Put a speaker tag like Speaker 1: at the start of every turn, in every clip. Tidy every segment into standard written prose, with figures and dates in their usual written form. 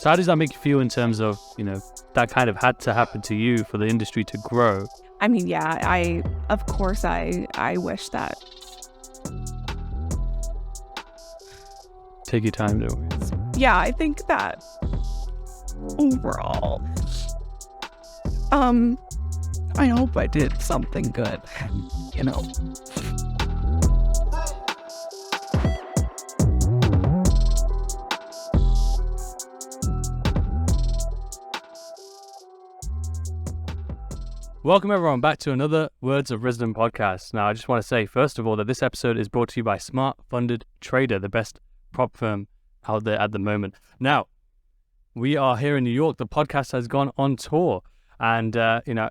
Speaker 1: So how does that make you feel in terms of, that kind of had to happen to you for the industry to grow?
Speaker 2: I mean, yeah, I wish that.
Speaker 1: Take your time, don't worry.
Speaker 2: Yeah, I think that overall, I hope I did something good,
Speaker 1: Welcome everyone back to another Words of Rizdom Podcast. Now, I just want to say, first of all, that this episode is brought to you by Smart Funded Trader, the best prop firm out there at the moment. Now, we are here in New York. The podcast has gone on tour, and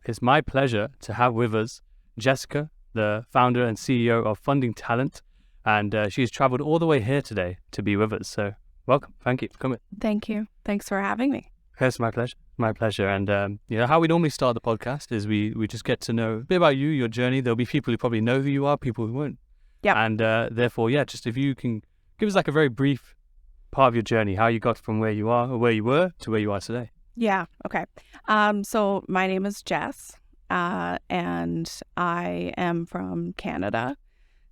Speaker 1: it's my pleasure to have with us Jessica, the founder and CEO of Funding Talent, and she's traveled all the way here today to be with us. So, welcome. Thank you for coming.
Speaker 2: Thank you. Thanks for having me.
Speaker 1: It's my pleasure. My pleasure. And how we normally start the podcast is we just get to know a bit about you, your journey. There'll be people who probably know who you are, people who won't.
Speaker 2: Yeah.
Speaker 1: And therefore, just if you can give us like a very brief part of your journey, how you got from where you are or where you were to where you are today.
Speaker 2: Yeah. Okay. So my name is Jess, and I am from Canada.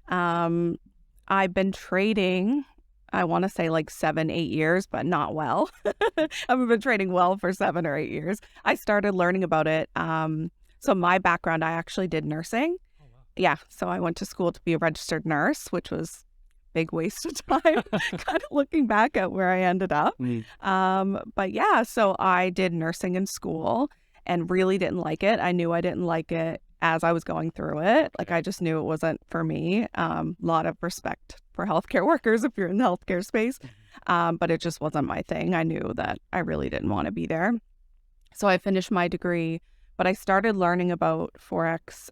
Speaker 2: I've been trading, I want to say like 7-8 years, but not well. I've been trading well for 7 or 8 years. I started learning about it. So my background, I actually did nursing. Oh, wow. Yeah. So I went to school to be a registered nurse, which was a big waste of time, kind of looking back at where I ended up. But yeah, so I did nursing in school and really didn't like it. I knew I didn't like it as I was going through it. Like, I just knew it wasn't for me. Lot of respect for healthcare workers if you're in the healthcare space. But it just wasn't my thing. I knew that I really didn't want to be there. So I finished my degree, but I started learning about Forex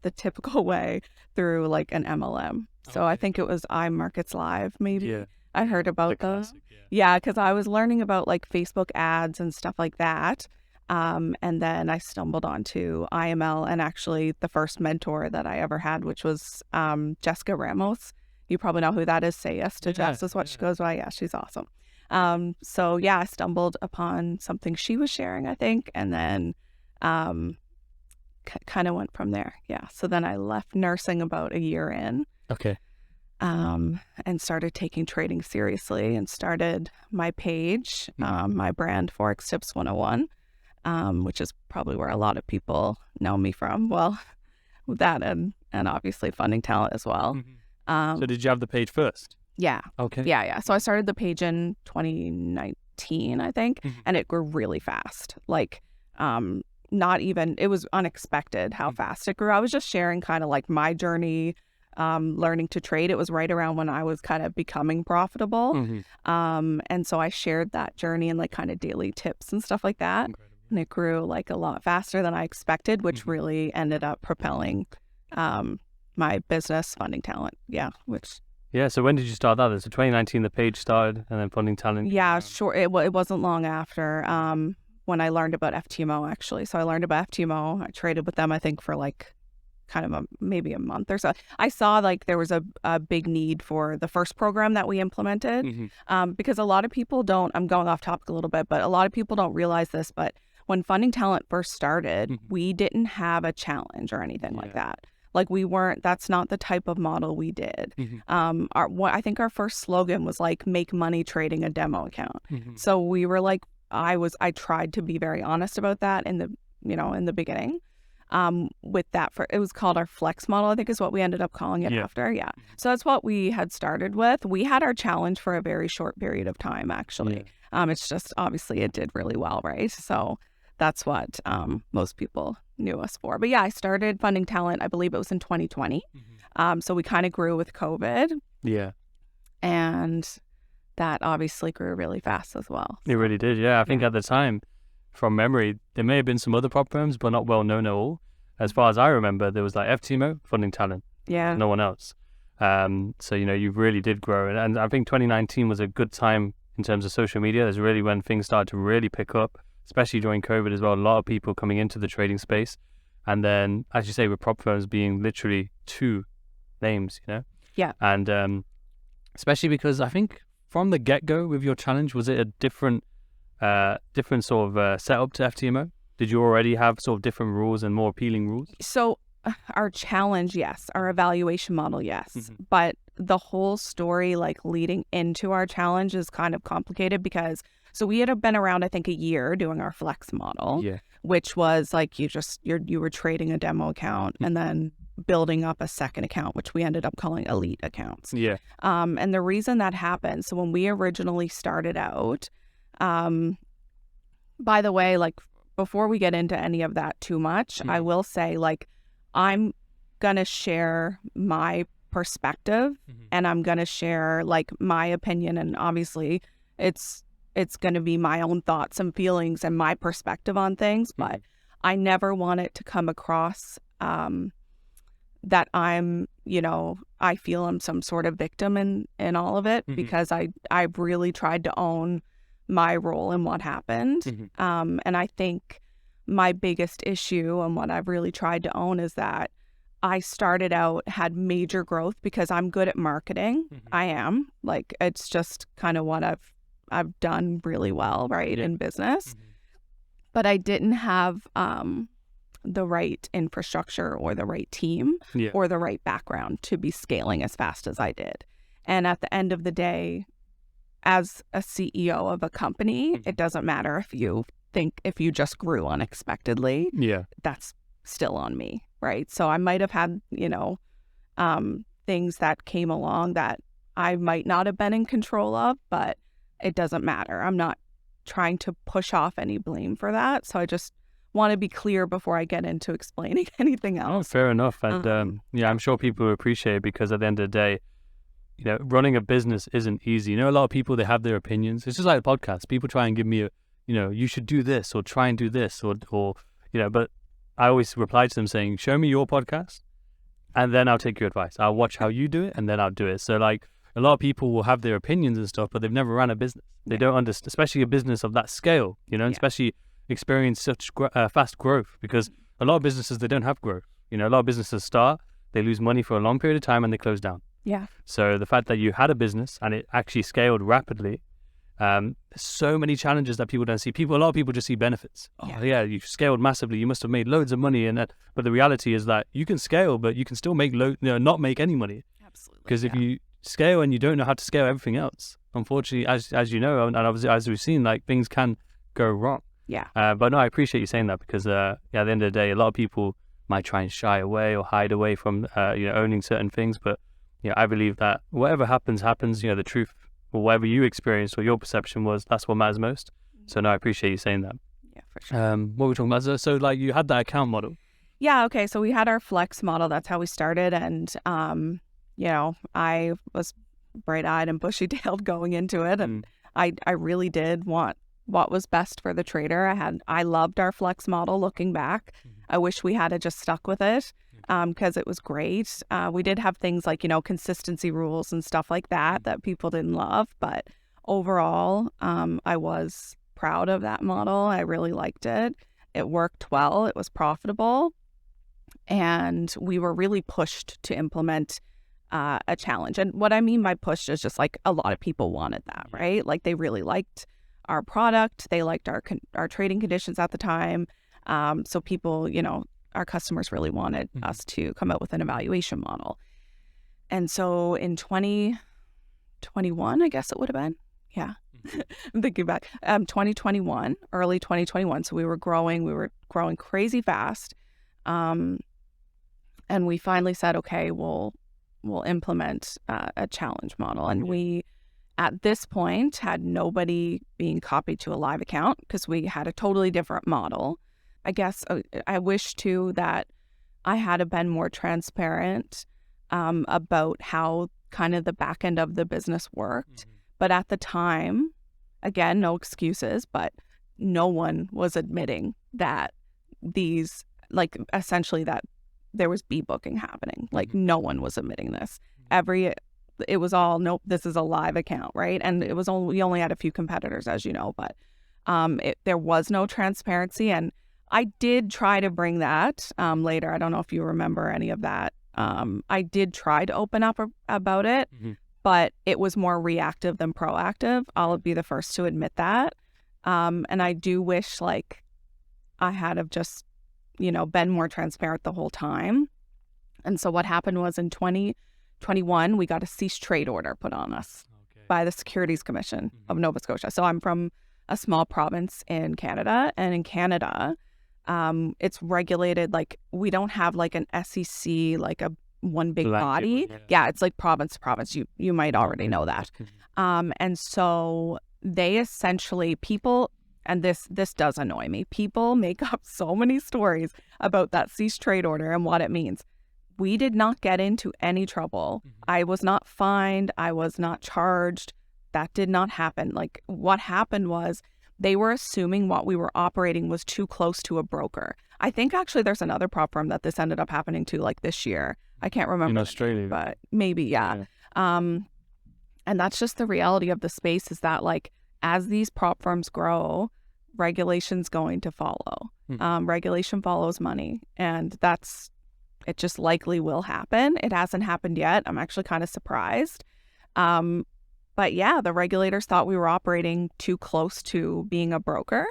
Speaker 2: the typical way through like an MLM. So I think it was iMarkets Live, maybe. Yeah. I heard about those. Yeah, because I was learning about like Facebook ads and stuff like that. And then I stumbled onto IML, and actually the first mentor that I ever had, which was Jessica Ramos. You probably know who that is. Say yes to Jess is what she goes by. Yeah, she's awesome. So yeah, I stumbled upon something she was sharing, I think, and then kind of went from there. Yeah. So then I left nursing about a year in.
Speaker 1: Okay.
Speaker 2: And started taking trading seriously and started my page, my brand Forex Tips 101. Which is probably where a lot of people know me from. Well, that and obviously Funding Talent as well.
Speaker 1: So did you have the page first?
Speaker 2: Yeah.
Speaker 1: Okay.
Speaker 2: Yeah. So I started the page in 2019, I think, and it grew really fast. Like, it was unexpected how fast it grew. I was just sharing kind of like my journey, learning to trade. It was right around when I was kind of becoming profitable. And so I shared that journey and like kind of daily tips and stuff like that. Incredible. And it grew like a lot faster than I expected, which really ended up propelling my business, Funding Talent. Yeah,
Speaker 1: so when did you start that? So 2019, the page started, and then Funding Talent.
Speaker 2: Yeah, sure. It wasn't long after when I learned about FTMO, actually. So I learned about FTMO. I traded with them, I think, for like kind of maybe a month or so. I saw like there was a big need for the first program that we implemented because a lot of people don't, I'm going off topic a little bit, but a lot of people don't realize this, but when Funding Talent first started, we didn't have a challenge or anything like that. Like that's not the type of model we did. I think our first slogan was like, make money trading a demo account. So we were like, I tried to be very honest about that in the beginning. With that, it was called our flex model, I think is what we ended up calling it after. Yeah. So that's what we had started with. We had our challenge for a very short period of time, actually. It's just, obviously it did really well, right? So that's what most people knew us for. But yeah, I started Funding Talent, I believe it was in 2020. So we kind of grew with COVID. Yeah. And that obviously grew really fast as well.
Speaker 1: It really did, yeah. I think at the time, from memory, there may have been some other prop firms, but not well known at all. As far as I remember, there was like FTMO, Funding Talent.
Speaker 2: Yeah.
Speaker 1: No one else. So, you really did grow. And I think 2019 was a good time in terms of social media. That's really when things started to really pick up, especially during COVID as well. A lot of people coming into the trading space. And then, as you say, with prop firms being literally 2 names,
Speaker 2: Yeah.
Speaker 1: And especially because I think from the get-go with your challenge, was it a different different sort of setup to FTMO? Did you already have sort of different rules and more appealing rules?
Speaker 2: So our challenge, yes. Our evaluation model, yes. But the whole story like leading into our challenge is kind of complicated because so we had been around, I think, a year doing our flex model, which was like you were trading a demo account and then building up a second account, which we ended up calling elite accounts. And the reason that happened, so when we originally started out, by the way, like before we get into any of that too much, I will say like I'm gonna share my perspective and I'm gonna share like my opinion, and obviously it's going to be my own thoughts and feelings and my perspective on things, but I never want it to come across that I'm, I feel I'm some sort of victim in all of it, because I've really tried to own my role in what happened. And I think my biggest issue and what I've really tried to own is that I started out, had major growth because I'm good at marketing. I am. Like, it's just kind of what I've done really well, right, in business. But I didn't have the right infrastructure or the right team or the right background to be scaling as fast as I did. And at the end of the day, as a CEO of a company, it doesn't matter if you just grew unexpectedly. That's still on me, right? So I might have had, things that came along that I might not have been in control of, but it doesn't matter. I'm not trying to push off any blame for that. So I just want to be clear before I get into explaining anything else.
Speaker 1: Fair enough. And I'm sure people will appreciate it, because at the end of the day, running a business isn't easy. A lot of people, they have their opinions. It's just like the podcast. People try and give me you should do this or try and do this or but I always reply to them saying, show me your podcast and then I'll take your advice. I'll watch how you do it and then I'll do it. So like, a lot of people will have their opinions and stuff, but they've never run a business. They don't understand, especially a business of that scale, and especially experience such fast growth, because a lot of businesses, they don't have growth. A lot of businesses start, they lose money for a long period of time and they close down. So the fact that you had a business and it actually scaled rapidly, there's so many challenges that people don't see. A lot of people just see benefits. You scaled massively, you must have made loads of money, and that. But the reality is that you can scale, but you can still make not make any money. Absolutely. Because if you scale and you don't know how to scale everything else, unfortunately, as you know, and obviously as we've seen, like, things can go wrong. But no, I appreciate you saying that, because at the end of the day, a lot of people might try and shy away or hide away from owning certain things, but I believe that whatever happens, the truth, or whatever you experienced or your perception was, that's what matters most. So no, I appreciate you saying that.
Speaker 2: For sure.
Speaker 1: What were we talking about? So like, you had that account model.
Speaker 2: Okay, so we had our flex model. That's how we started, and I was bright-eyed and bushy-tailed going into it, and I really did want what was best for the trader. I loved our flex model looking back. I wish we had just stuck with it, because it was great. We did have things like, consistency rules and stuff like that people didn't love, but overall, I was proud of that model. I really liked it. It worked well. It was profitable, and we were really pushed to implement a challenge. And what I mean by pushed is just like a lot of people wanted that, right? Like, they really liked our product. They liked our trading conditions at the time. So people, our customers really wanted us to come up with an evaluation model. And so in 2021, I guess it would have been. I'm thinking back. 2021, early 2021. So we were growing crazy fast. And we finally said, okay, we'll implement a challenge model. And we, at this point, had nobody being copied to a live account, because we had a totally different model. I guess I wish too that I had been more transparent about how kind of the back end of the business worked. But at the time, again, no excuses, but no one was admitting that these, like, essentially that there was booking happening. Like, no one was admitting this. It was all, nope, this is a live account, right? And we only had a few competitors, as you know, but there was no transparency. And I did try to bring that later. I don't know if you remember any of that. I did try to open up about it, but it was more reactive than proactive. I'll be the first to admit that. And I do wish like I had have just, been more transparent the whole time. And so what happened was in 2021, we got a cease trade order put on us by the Securities Commission of Nova Scotia. So I'm from a small province in Canada, and in Canada, it's regulated like we don't have like an SEC, like a one big body. Yeah, it's like province to province. You might already know that. And so they essentially people, and this does annoy me. People make up so many stories about that cease trade order and what it means. We did not get into any trouble. I was not fined. I was not charged. That did not happen. Like what happened was they were assuming what we were operating was too close to a broker. I think actually there's another prop firm that this ended up happening to like this year. I can't remember.
Speaker 1: In Australia.
Speaker 2: But maybe, yeah. And that's just the reality of the space, is that like as these prop firms grow, regulation's going to follow. Regulation follows money. And it just likely will happen. It hasn't happened yet. I'm actually kind of surprised. But yeah, the regulators thought we were operating too close to being a broker.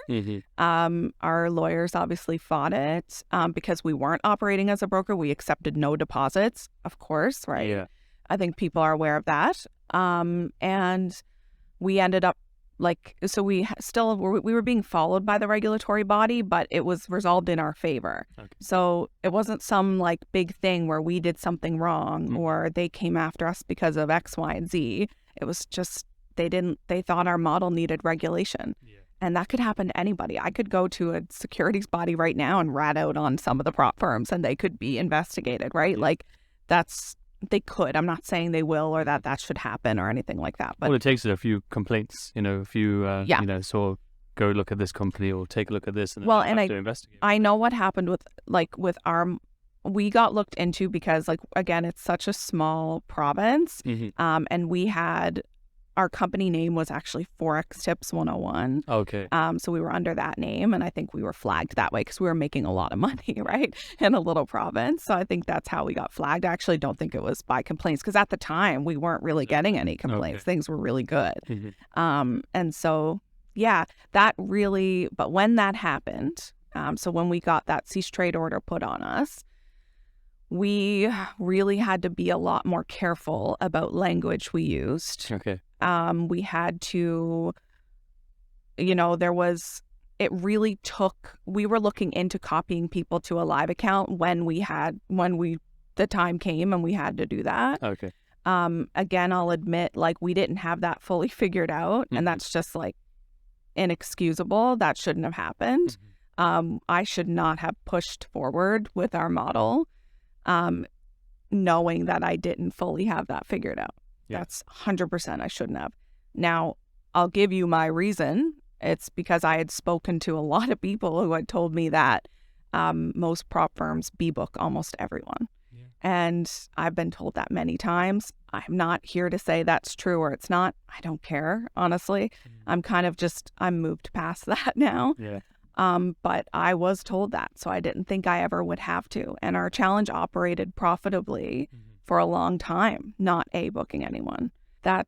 Speaker 2: Our lawyers obviously fought it because we weren't operating as a broker. We accepted no deposits, of course, right?
Speaker 1: Yeah.
Speaker 2: I think people are aware of that. And we ended up so we were being followed by the regulatory body, but it was resolved in our favor. So it wasn't some like big thing where we did something wrong or they came after us because of X, Y, and Z. It was just they thought our model needed regulation. And that could happen to anybody. I could go to a securities body right now and rat out on some of the prop firms and they could be investigated, right? Like they could. I'm not saying they will or that should happen or anything like that. But
Speaker 1: all it takes is a few complaints, a few, sort of go look at this company or take a look at this and then have to investigate.
Speaker 2: I know what happened with we got looked into because like, again, it's such a small province. And we had, our company name was actually Forex Tips 101.
Speaker 1: Okay.
Speaker 2: So we were under that name, and I think we were flagged that way because we were making a lot of money, right, in a little province. So I think that's how we got flagged. I actually don't think it was by complaints because at the time we weren't really getting any complaints. Things were really good. And so, yeah, but when that happened, so when we got that cease trade order put on us, we really had to be a lot more careful about language we used.
Speaker 1: Okay.
Speaker 2: We had to, we were looking into copying people to a live account when the time came and we had to do that.
Speaker 1: Okay.
Speaker 2: Again, I'll admit, like, we didn't have that fully figured out, and that's just like inexcusable. That shouldn't have happened. I should not have pushed forward with our model, knowing that I didn't fully have that figured out. That's 100% I shouldn't have. Now, I'll give you my reason. It's because I had spoken to a lot of people who had told me that most prop firms B-book almost everyone. And I've been told that many times. I'm not here to say that's true or it's not. I don't care, honestly. I'm kind of I'm moved past that now. But I was told that, so I didn't think I ever would have to. And our challenge operated profitably for a long time, not A-booking anyone. That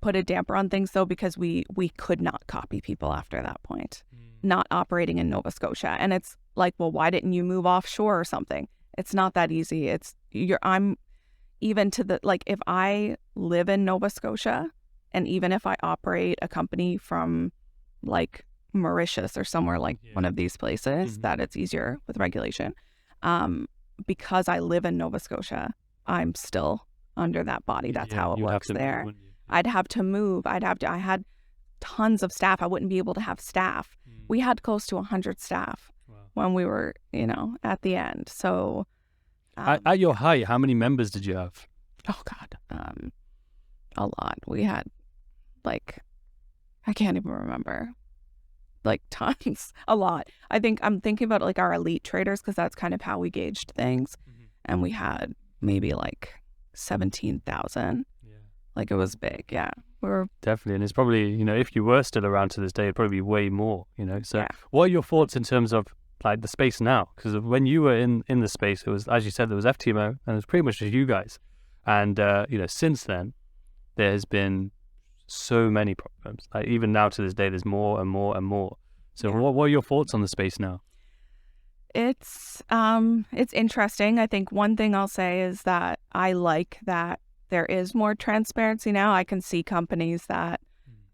Speaker 2: put a damper on things, though, because we could not copy people after that point, not operating in Nova Scotia. And it's like, well, why didn't you move offshore or something? It's not that easy. I'm even to the, like, if I live in Nova Scotia, and even if I operate a company from like Mauritius or somewhere like one of these places, that it's easier with regulation. Because I live in Nova Scotia, I'm still under that body. That's how it works there. I'd have to move. I had tons of staff. I wouldn't be able to have staff. We had close to 100 staff when we were, at the end. So
Speaker 1: at your height, how many members did you have?
Speaker 2: Oh God, a lot. We had I can't even remember. Tons, a lot. I'm thinking about our elite traders because that's kind of how we gauged things. And we had maybe 17,000. It was big. Yeah.
Speaker 1: Definitely. And it's probably, if you were still around to this day, it'd probably be way more, So what are your thoughts in terms of the space now? Because when you were in the space, it was, as you said, there was FTMO and it was pretty much just you guys. And, since then, there has been so many prop firms. Like even now to this day, there's more and more and more. So
Speaker 2: Yeah.
Speaker 1: what are your thoughts on the space now?
Speaker 2: It's interesting. I think one thing I'll say is that I like that there is more transparency now. I can see companies that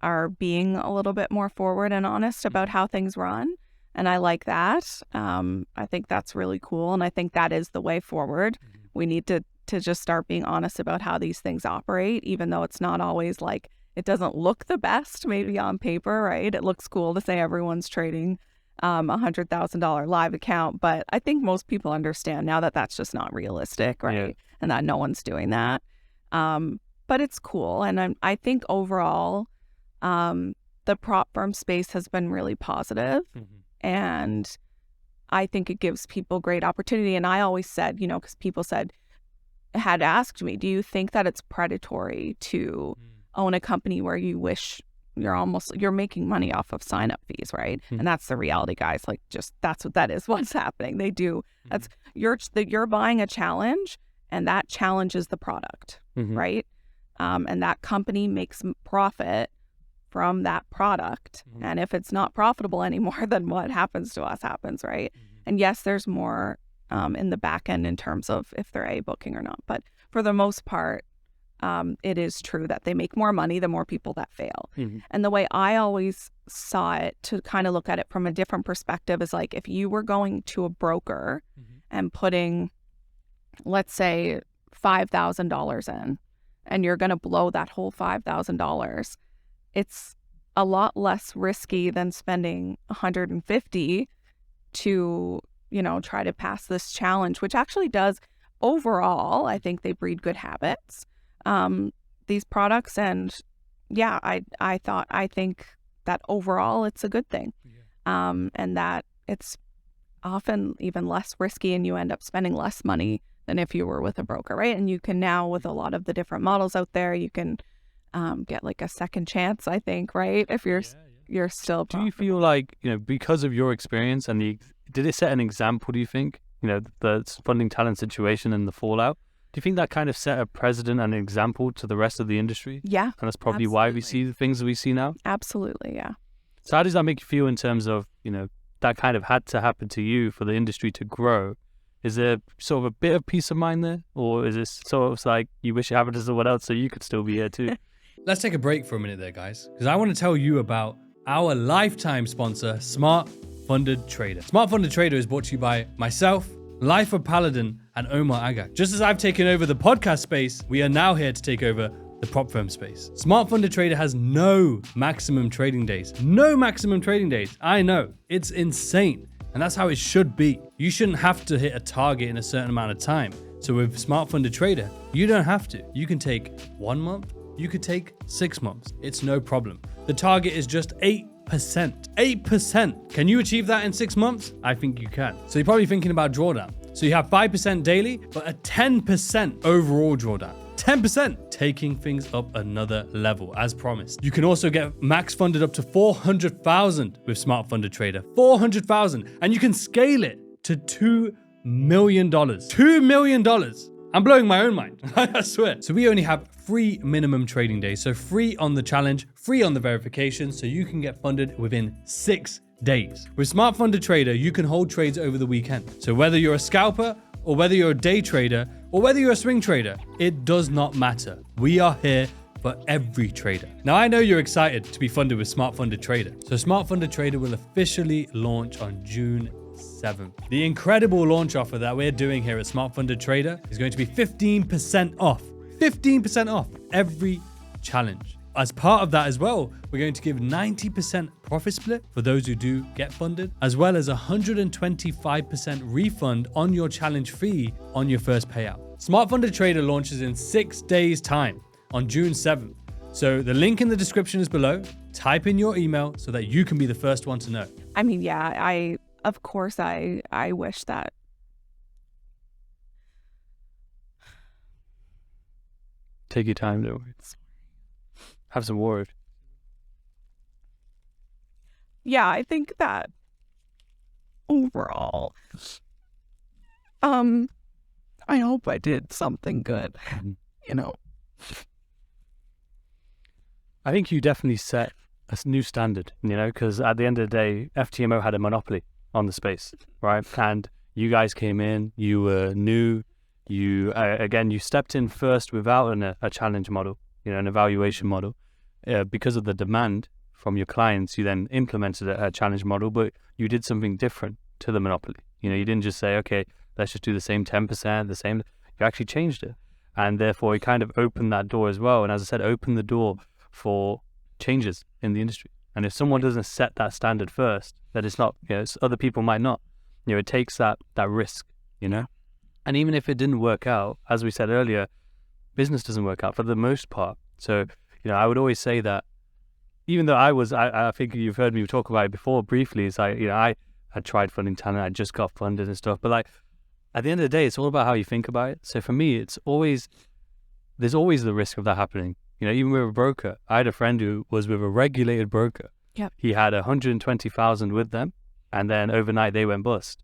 Speaker 2: are being a little bit more forward and honest about how things run. And I like that. I think that's really cool. And I think that is the way forward. We need to just start being honest about how these things operate, even though it's not always like, it doesn't look the best maybe on paper, right? It looks cool to say everyone's trading $100,000 live account, but I think most people understand now that that's just not realistic, right?
Speaker 1: Yeah.
Speaker 2: And that no one's doing that. But it's cool. And I think overall, the prop firm space has been really positive. And I think it gives people great opportunity. And I always said, because people had asked me, do you think that it's predatory to own a company where you wish you're making money off of sign-up fees, right? And that's the reality, guys. Like, just that's what that is. What's happening? They do. That's you're buying a challenge, and that challenge is the product, right? And that company makes profit from that product. And if it's not profitable anymore, then what happens to us happens, right? And yes, there's more in the back end in terms of if they're A-booking or not. But for the most part, it is true that they make more money the more people that fail. And the way I always saw it, to kind of look at it from a different perspective, is like if you were going to a broker and putting, let's say, $5,000 in, and you're going to blow that whole $5,000, it's a lot less risky than spending $150 to, try to pass this challenge, which actually does, overall, I think they breed good habits. These products, and I think that overall it's a good thing, and that it's often even less risky, and you end up spending less money than if you were with a broker, right? And you can now, with a lot of the different models out there, you can get like a second chance, I think, right? If you're still
Speaker 1: Do you feel like, because of your experience and did it set an example, do you think, the funding talent situation and the fallout? Do you think that kind of set a precedent and an example to the rest of the industry?
Speaker 2: Yeah.
Speaker 1: And that's probably why we see the things that we see now?
Speaker 2: Absolutely, yeah.
Speaker 1: So how does that make you feel in terms of, that kind of had to happen to you for the industry to grow? Is there sort of a bit of peace of mind there? Or is this sort of like you wish it happened to someone else so you could still be here too?
Speaker 3: Let's take a break for a minute there, guys, because I want to tell you about our lifetime sponsor, Smart Funded Trader. Smart Funded Trader is brought to you by myself, Lifer Paladin, and Omar Agag. Just as I've taken over the podcast space, we are now here to take over the prop firm space. Smart Funded Trader has no maximum trading days. No maximum trading days. I know, it's insane. And that's how it should be. You shouldn't have to hit a target in a certain amount of time. So with Smart Funded Trader, you don't have to. You can take 1 month, you could take 6 months. It's no problem. The target is just 8%. 8%. Can you achieve that in 6 months? I think you can. So you're probably thinking about drawdown. So you have 5% daily, but a 10% overall drawdown. 10%, taking things up another level, as promised. You can also get max funded up to 400,000 with Smart Funded Trader. 400,000, and you can scale it to $2 million. $2 million. I'm blowing my own mind, I swear. So we only have 3 minimum trading days. So free on the challenge, free on the verification, so you can get funded within 6 days. With Smart Funded Trader, you can hold trades over the weekend. So whether you're a scalper, or whether you're a day trader, or whether you're a swing trader, it does not matter. We are here for every trader. Now, I know you're excited to be funded with Smart Funded Trader. So Smart Funded Trader will officially launch on June 7th. The incredible launch offer that we're doing here at Smart Funded Trader is going to be 15% off. 15% off every challenge. As part of that as well, we're going to give 90% profit split for those who do get funded, as well as 125% refund on your challenge fee on your first payout. Smart Funded Trader launches in 6 days' time on June 7th. So the link in the description is below. Type in your email so that you can be the first one to know.
Speaker 2: I mean, yeah, of course, I wish that.
Speaker 1: Take your time, don't worry. Have some WOR.
Speaker 2: Yeah, I think that overall, I hope I did something good,
Speaker 1: I think you definitely set a new standard, because at the end of the day, FTMO had a monopoly on the space, right? And you guys came in, you were new, you stepped in first without a challenge model, an evaluation model. Because of the demand from your clients, you then implemented a challenge model, but you did something different to the monopoly. You didn't just say, okay, let's just do the same 10%, the same. You actually changed it. And therefore, it kind of opened that door as well. And as I said, opened the door for changes in the industry. And if someone doesn't set that standard first, that it's not, other people might not. It takes that risk, And even if it didn't work out, as we said earlier, business doesn't work out for the most part. So, I would always say that, even though I think you've heard me talk about it before briefly, is I had tried funding talent, I just got funded and stuff. But at the end of the day, it's all about how you think about it. So for me, there's always the risk of that happening. Even with a broker, I had a friend who was with a regulated broker.
Speaker 2: Yep.
Speaker 1: He had 120,000 with them, and then overnight they went bust,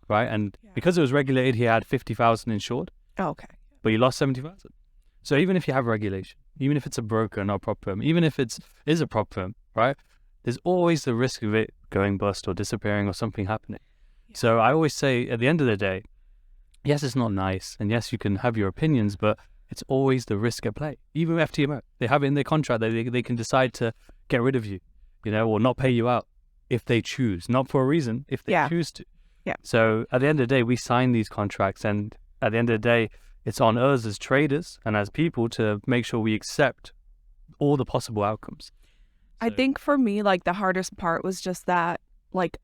Speaker 1: right? And because it was regulated, he had 50,000 insured.
Speaker 2: Oh, okay.
Speaker 1: But he lost 70,000. So even if you have regulation, even if it's a broker, not a prop firm, even if it is a prop firm, right? There's always the risk of it going bust or disappearing or something happening. Yeah. So I always say, at the end of the day, yes, it's not nice, and yes, you can have your opinions, but it's always the risk at play. Even with FTMO, they have it in their contract that they can decide to get rid of you, or not pay you out if they choose, not for a reason, if they choose to.
Speaker 2: Yeah.
Speaker 1: So at the end of the day, we sign these contracts, and at the end of the day, it's on us as traders and as people to make sure we accept all the possible outcomes.
Speaker 2: I think for me, the hardest part was just that,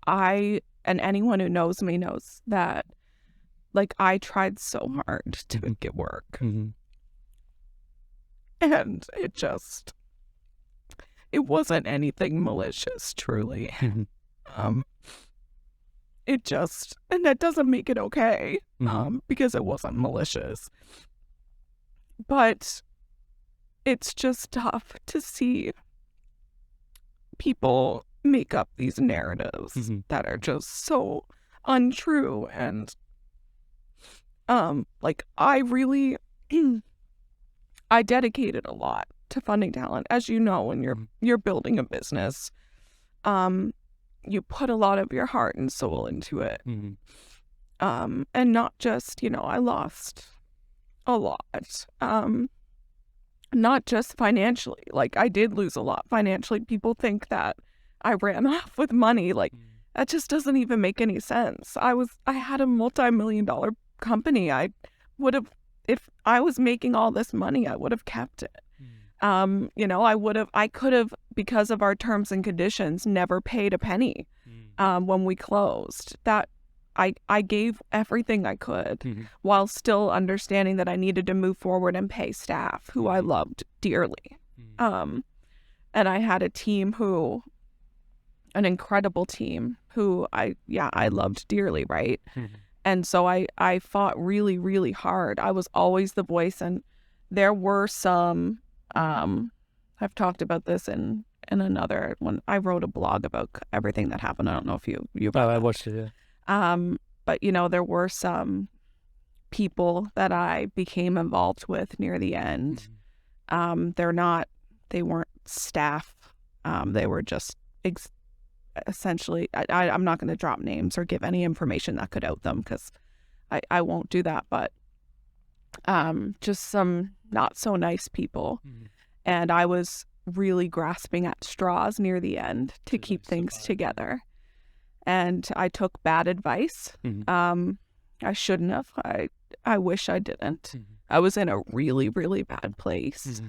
Speaker 2: I, and anyone who knows me knows that, I tried so hard to make it work.
Speaker 1: Mm-hmm.
Speaker 2: And it wasn't anything malicious, truly. And that doesn't make it okay, because it wasn't malicious. But it's just tough to see people make up these narratives that are just so untrue. And I dedicated a lot to funding talent. As you know, when you're building a business, you put a lot of your heart and soul into it. And not just, I lost a lot. Not just financially. I did lose a lot financially. People think that I ran off with money. That just doesn't even make any sense. I had a multi-million-dollar company. If I was making all this money, I would have kept it. I could have, because of our terms and conditions, never paid a penny when we closed. That I gave everything I could while still understanding that I needed to move forward and pay staff who I loved dearly. And I had a team an incredible team who I loved dearly, right? And so I fought really, really hard. I was always the voice, and there were some, I've talked about this in another one. I wrote a blog about everything that happened. I don't know if you've
Speaker 1: I watched it, yeah.
Speaker 2: But there were some people that I became involved with near the end. They weren't staff. They were just essentially, I'm not going to drop names or give any information that could out them, because I won't do that, but just some not so nice people. And I was really grasping at straws near the end to keep things together. And I took bad advice. I shouldn't have. I wish I didn't. I was in a really, really bad place.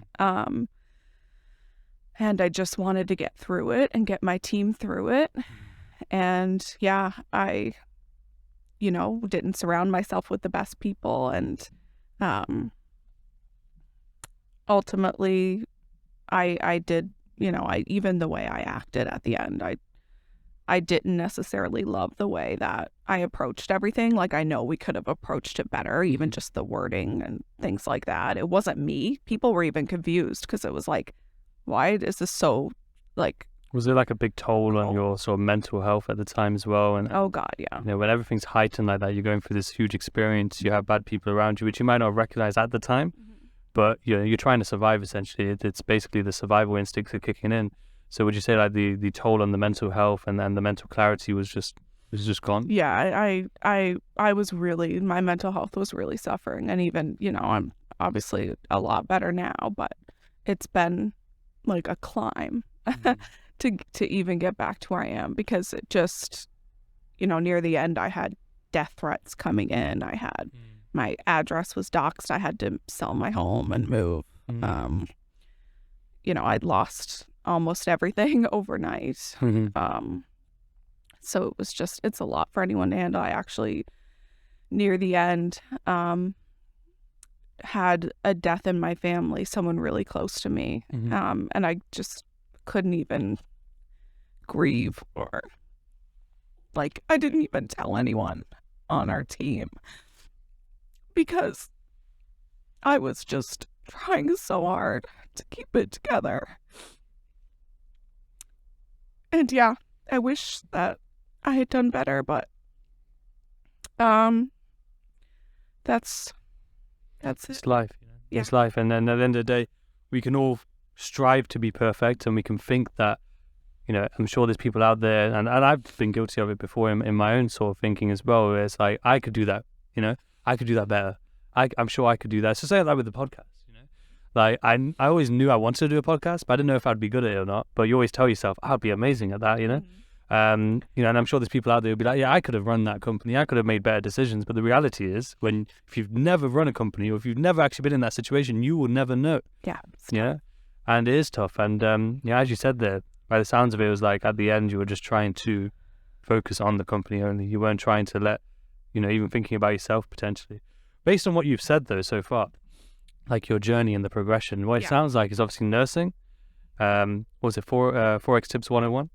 Speaker 2: And I just wanted to get through it and get my team through it. And I, didn't surround myself with the best people. And ultimately, I did, even the way I acted at the end, I didn't necessarily love the way that I approached everything. I know we could have approached it better, even just the wording and things like that. It wasn't me. People were even confused, because it was why is this so,
Speaker 1: Was it a big toll on your sort of mental health at the time as well? And
Speaker 2: oh God, yeah.
Speaker 1: When everything's heightened like that, you're going through this huge experience, you have bad people around you, which you might not recognize at the time, but you're trying to survive essentially. It's basically the survival instincts are kicking in. So would you say like the toll on the mental health and then the mental clarity was just gone?
Speaker 2: Yeah, I was really, my mental health was really suffering, and even, I'm obviously a lot better now, but it's been like a climb to even get back to where I am, because it just, near the end I had death threats coming in. I had my address was doxed. I had to sell my home and move. I'd lost almost everything overnight. So it was just, it's a lot for anyone to handle. I actually, near the end, had a death in my family, someone really close to me. And I just couldn't even grieve, or I didn't even tell anyone on our team, because I was just trying so hard to keep it together. And yeah, I wish that I had done better, but that's
Speaker 1: It's life.
Speaker 2: Yeah.
Speaker 1: It's life. And then at the end of the day, we can all strive to be perfect, and we can think that, I'm sure there's people out there, and I've been guilty of it before in my own sort of thinking as well, where it's like, I could do that, I could do that better. I'm sure I could do that. So say that with the podcast, Like, I always knew I wanted to do a podcast, but I didn't know if I'd be good at it or not. But you always tell yourself, I'd be amazing at that, and I'm sure there's people out there who'll be like, yeah, I could have run that company. I could have made better decisions. But the reality is, if you've never run a company, or if you've never actually been in that situation, you will never know.
Speaker 2: Yeah.
Speaker 1: Yeah. And it is tough. And as you said there, by the sounds of it, it was like at the end, you were just trying to focus on the company only. You weren't trying to let, even thinking about yourself potentially. Based on what you've said though so far, like your journey and the progression, what it sounds like is obviously nursing. Was it Forex Tips 101?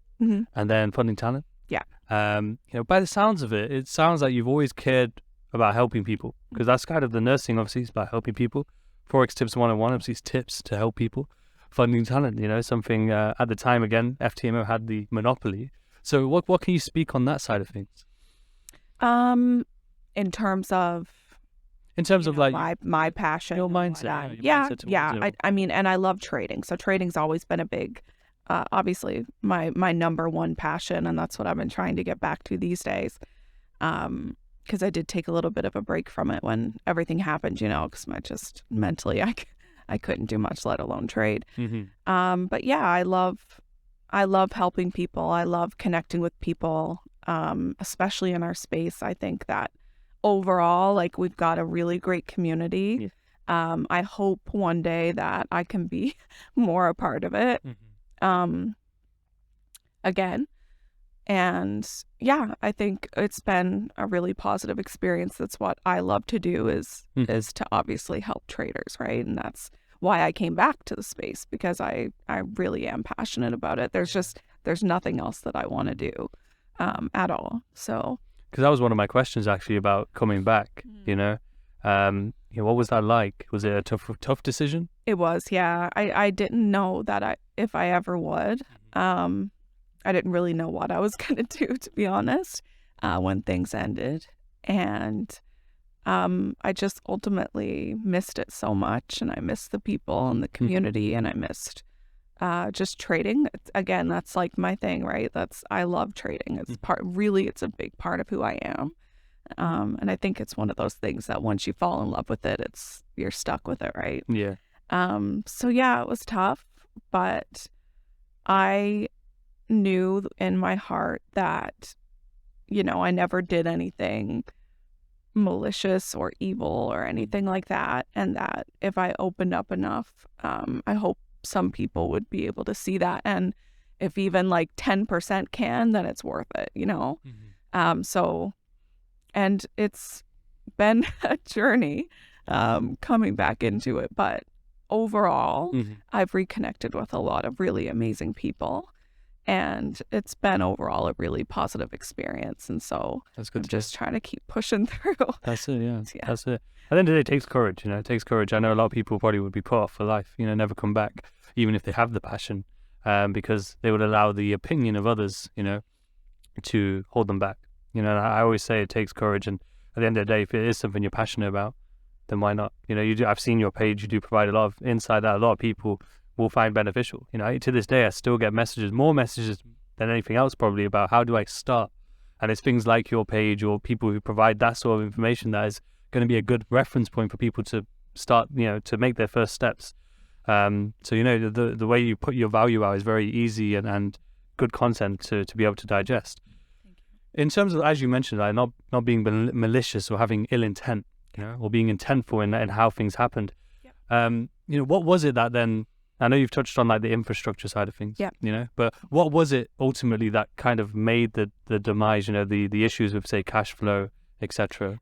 Speaker 1: And then funding talent?
Speaker 2: Yeah.
Speaker 1: By the sounds of it, it sounds like you've always cared about helping people, because that's kind of the nursing, obviously, is about helping people. Forex Tips 101, obviously, is tips to help people. Funding talent, something at the time, again, FTMO had the monopoly. So what can you speak on that side of things?
Speaker 2: In terms of like my passion,
Speaker 1: your mindset,
Speaker 2: I mean, and I love trading. So trading's always been a big, obviously my number one passion, and that's what I've been trying to get back to these days. Because I did take a little bit of a break from it when everything happened, because mentally I couldn't do much, let alone trade. But yeah, I love helping people. I love connecting with people, especially in our space. I think that overall, we've got a really great community. I hope one day that I can be more a part of it again. And yeah, I think it's been a really positive experience. That's what I love to do, is to obviously help traders, right? And that's why I came back to the space, because I really am passionate about it. There's nothing else that I want to do at all. So,
Speaker 1: because that was one of my questions actually about coming back. What was that like? Was it a tough decision?
Speaker 2: It was, yeah. I didn't know that if I ever would. I didn't really know what I was going to do, to be honest, when things ended. And I just ultimately missed it so much. And I missed the people and the community, and I missed just trading. Again, that's like my thing, right? I love trading. It's a big part of who I am. And I think it's one of those things that once you fall in love with it, you're stuck with it, right?
Speaker 1: Yeah.
Speaker 2: So yeah, it was tough, but I knew in my heart that, I never did anything malicious or evil or anything like that. And that if I opened up enough, I hope some people would be able to see that. And if even 10% can, then it's worth it, and it's been a journey coming back into it. But overall, I've reconnected with a lot of really amazing people. And it's been overall a really positive experience. And so
Speaker 1: that's good.
Speaker 2: I'm just trying to keep pushing through.
Speaker 1: That's it, yeah. That's it. At the end of the day, it takes courage, It takes courage. I know a lot of people probably would be put off for life, never come back, even if they have the passion, because they would allow the opinion of others, to hold them back. I always say it takes courage. And at the end of the day, if it is something you're passionate about, then why not? You know, I've seen your page, you do provide a lot of insight that a lot of people will find beneficial. You know, to this day, I still get more messages than anything else probably about how do I start? And it's things like your page or people who provide that sort of information that is going to be a good reference point for people to start, you know, to make their first steps. So, you know, the way you put your value out is very easy and good content to be able to digest.
Speaker 2: Thank you.
Speaker 1: In terms of, as you mentioned, like not being malicious or having ill intent, you know, or being intentful in how things happened.
Speaker 2: Yep.
Speaker 1: You know, what was it that then, I know you've touched on like the infrastructure side of things,
Speaker 2: yeah,
Speaker 1: you know, but what was it ultimately that kind of made the demise, you know, the issues with, say, cash flow, etc.?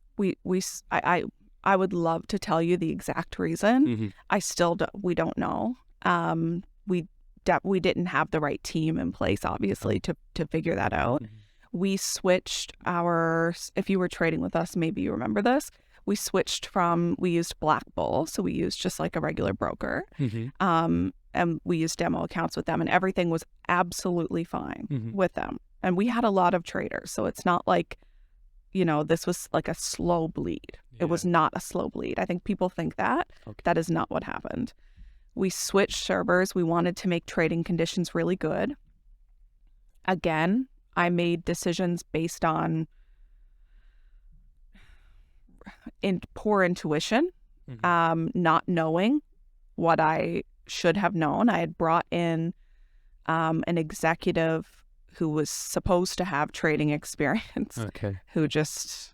Speaker 2: I would love to tell you the exact reason.
Speaker 1: Mm-hmm.
Speaker 2: We don't know. We didn't have the right team in place, obviously, to figure that out.
Speaker 1: Mm-hmm.
Speaker 2: We switched if you were trading with us, maybe you remember this. We used Black Bull, so we used just like a regular broker.
Speaker 1: Mm-hmm.
Speaker 2: And we used demo accounts with them, and everything was absolutely fine
Speaker 1: Mm-hmm.
Speaker 2: with them. And we had a lot of traders, so it's not like, you know, this was like a slow bleed. It was not a slow bleed. I think people think that.
Speaker 1: Okay.
Speaker 2: That is not what happened. We switched servers. We wanted to make trading conditions really good. Again, I made decisions based on poor intuition,
Speaker 1: Mm-hmm.
Speaker 2: not knowing what I should have known. I had brought in an executive who was supposed to have trading experience,
Speaker 1: Okay.
Speaker 2: who just,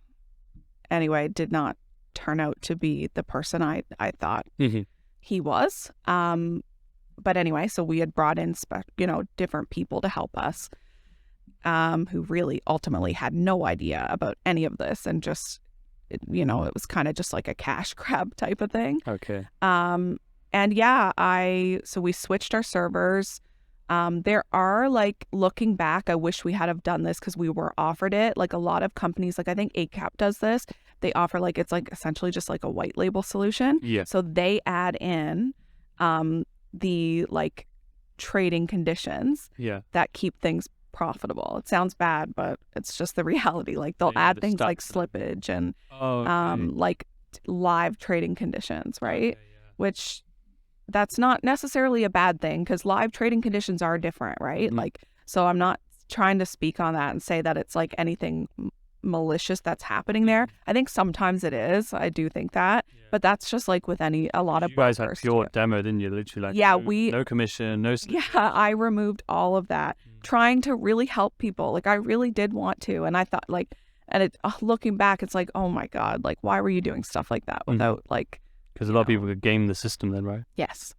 Speaker 2: anyway, did not turn out to be the person I thought
Speaker 1: Mm-hmm.
Speaker 2: he was. But anyway, so we had brought in, different people to help us, who really ultimately had no idea about any of this, and just, it was kind of just like a cash grab type of thing.
Speaker 1: Okay.
Speaker 2: And yeah, so we switched our servers. There are, like, looking back, I wish we had have done this because we were offered it. Like a lot of companies, like I think ACAP does this. They offer, like, it's like essentially just like a white label solution.
Speaker 1: Yeah.
Speaker 2: So they add in the like trading conditions that keep things profitable. It sounds bad, but it's just the reality. Like they'll add things like slippage and like live trading conditions, right?
Speaker 1: Okay, yeah.
Speaker 2: Which that's not necessarily a bad thing because live trading conditions are different, right?
Speaker 1: Mm-hmm.
Speaker 2: Like, so I'm not trying to speak on that and say that it's like anything malicious that's happening there. I think sometimes it is. I do think that, but that's just like with a lot of
Speaker 1: you guys had
Speaker 2: brokers
Speaker 1: pure
Speaker 2: too.
Speaker 1: demo, didn't you? Literally, like no commission, no.
Speaker 2: Yeah, I removed all of that, trying to really help people. Like I really did want to, and I thought like, and looking back, it's like, oh my God, like why were you doing stuff like that without like?
Speaker 1: Because a lot of people could game the system then, right?
Speaker 2: Yes,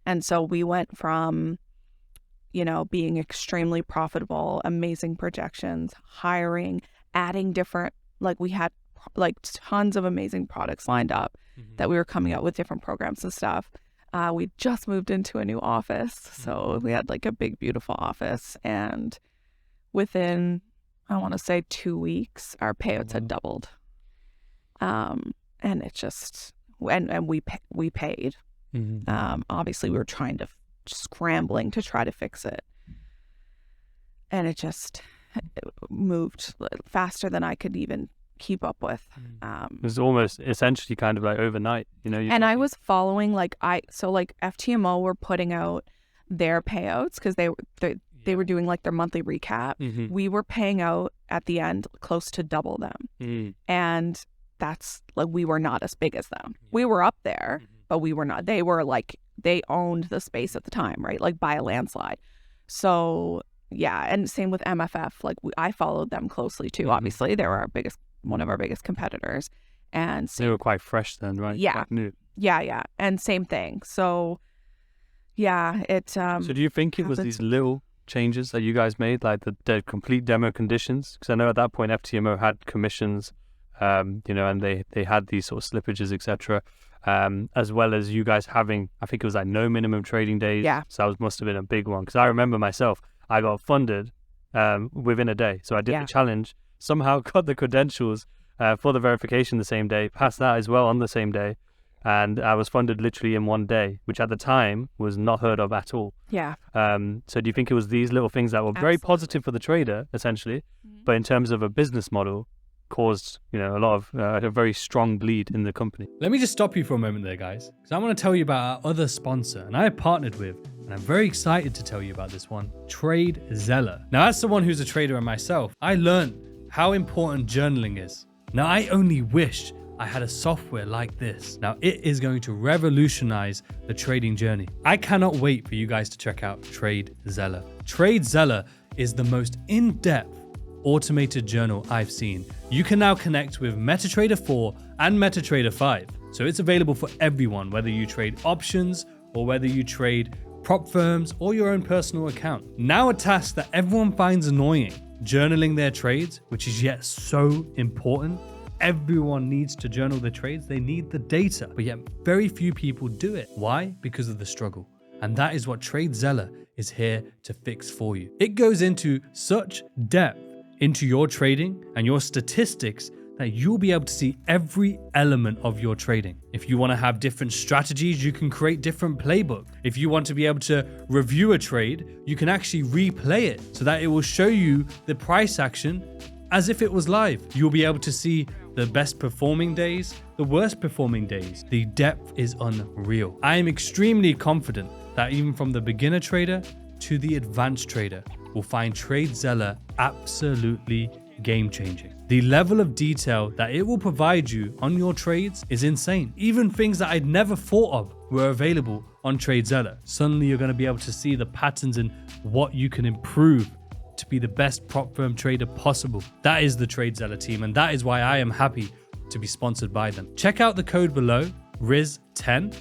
Speaker 2: and so we went from, being extremely profitable, amazing projections, hiring, adding different, like we had like tons of amazing products lined up that we were coming out with different programs and stuff. We just moved into a new office. So we had like a big, beautiful office. And within, I want to say 2 weeks, our payouts had doubled. And it just, and we paid. Obviously we were trying to, scrambling to try to fix it. And it just moved faster than I could even keep up with.
Speaker 1: It was almost essentially kind of like overnight,
Speaker 2: and I was following so FTMO were putting out their payouts because they were doing like their monthly recap. We were paying out at the end close to double them. And that's like, we were not as big as them. We were up there, but we were not. They were like, they owned the space at the time, right? Like by a landslide. So yeah, and same with MFF. Like I followed them closely too. Obviously, they were one of our biggest competitors, and
Speaker 1: they were quite fresh then, right?
Speaker 2: Yeah,
Speaker 1: quite new.
Speaker 2: Yeah, and same thing. So yeah, it.
Speaker 1: So do you think it was these little changes that you guys made, like the complete demo conditions? Because I know at that point FTMO had commissions, and they had these sort of slippages, etc. As well as you guys having, I think it was like no minimum trading days.
Speaker 2: Yeah.
Speaker 1: So that must have been a big one because I remember myself. I got funded within a day. So I did the challenge, somehow got the credentials for the verification the same day, passed that as well on the same day. And I was funded literally in 1 day, which at the time was not heard of at all.
Speaker 2: Yeah.
Speaker 1: So do you think it was these little things that were very positive for the trader, essentially, but in terms of a business model, caused, a lot of a very strong bleed in the company.
Speaker 3: Let me just stop you for a moment there, guys, because I want to tell you about our other sponsor, and I have partnered with, and I'm very excited to tell you about this one, TradeZella. Now, as someone who's a trader and myself, I learned how important journaling is. Now, I only wish I had a software like this. Now, it is going to revolutionize the trading journey. I cannot wait for you guys to check out TradeZella. TradeZella is the most in-depth automated journal I've seen. You can now connect with MetaTrader 4 and MetaTrader 5. So it's available for everyone, whether you trade options or whether you trade prop firms or your own personal account. Now a task that everyone finds annoying, journaling their trades, which is yet so important. Everyone needs to journal their trades. They need the data, but yet very few people do it. Why? Because of the struggle. And that is what TradeZella is here to fix for you. It goes into such depth into your trading and your statistics that you'll be able to see every element of your trading. If you want to have different strategies, you can create different playbook. If you want to be able to review a trade, you can actually replay it so that it will show you the price action as if it was live. You'll be able to see the best performing days, the worst performing days. The depth is unreal. I am extremely confident that even from the beginner trader to the advanced trader will find TradeZella absolutely game-changing. The level of detail that it will provide you on your trades is insane. Even things that I'd never thought of were available on TradeZella. Suddenly you're going to be able to see the patterns and what you can improve to be the best prop firm trader possible. That is the TradeZella team, and that is why I am happy to be sponsored by them. Check out the code below, RIZ10,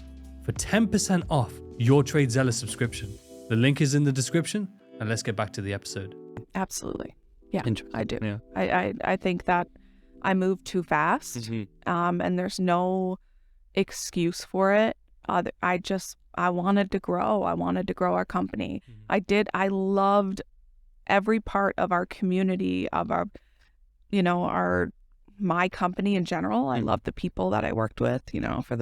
Speaker 3: for 10% off your TradeZella subscription. The link is in the description, and let's get back to the episode.
Speaker 2: Absolutely. Yeah, I do.
Speaker 1: Yeah.
Speaker 2: I think that I moved too fast,
Speaker 1: Mm-hmm.
Speaker 2: and there's no excuse for it. I wanted to grow. I wanted to grow our company.
Speaker 1: Mm-hmm.
Speaker 2: I loved every part of our community, of our, my company in general. I love the people that I worked with, for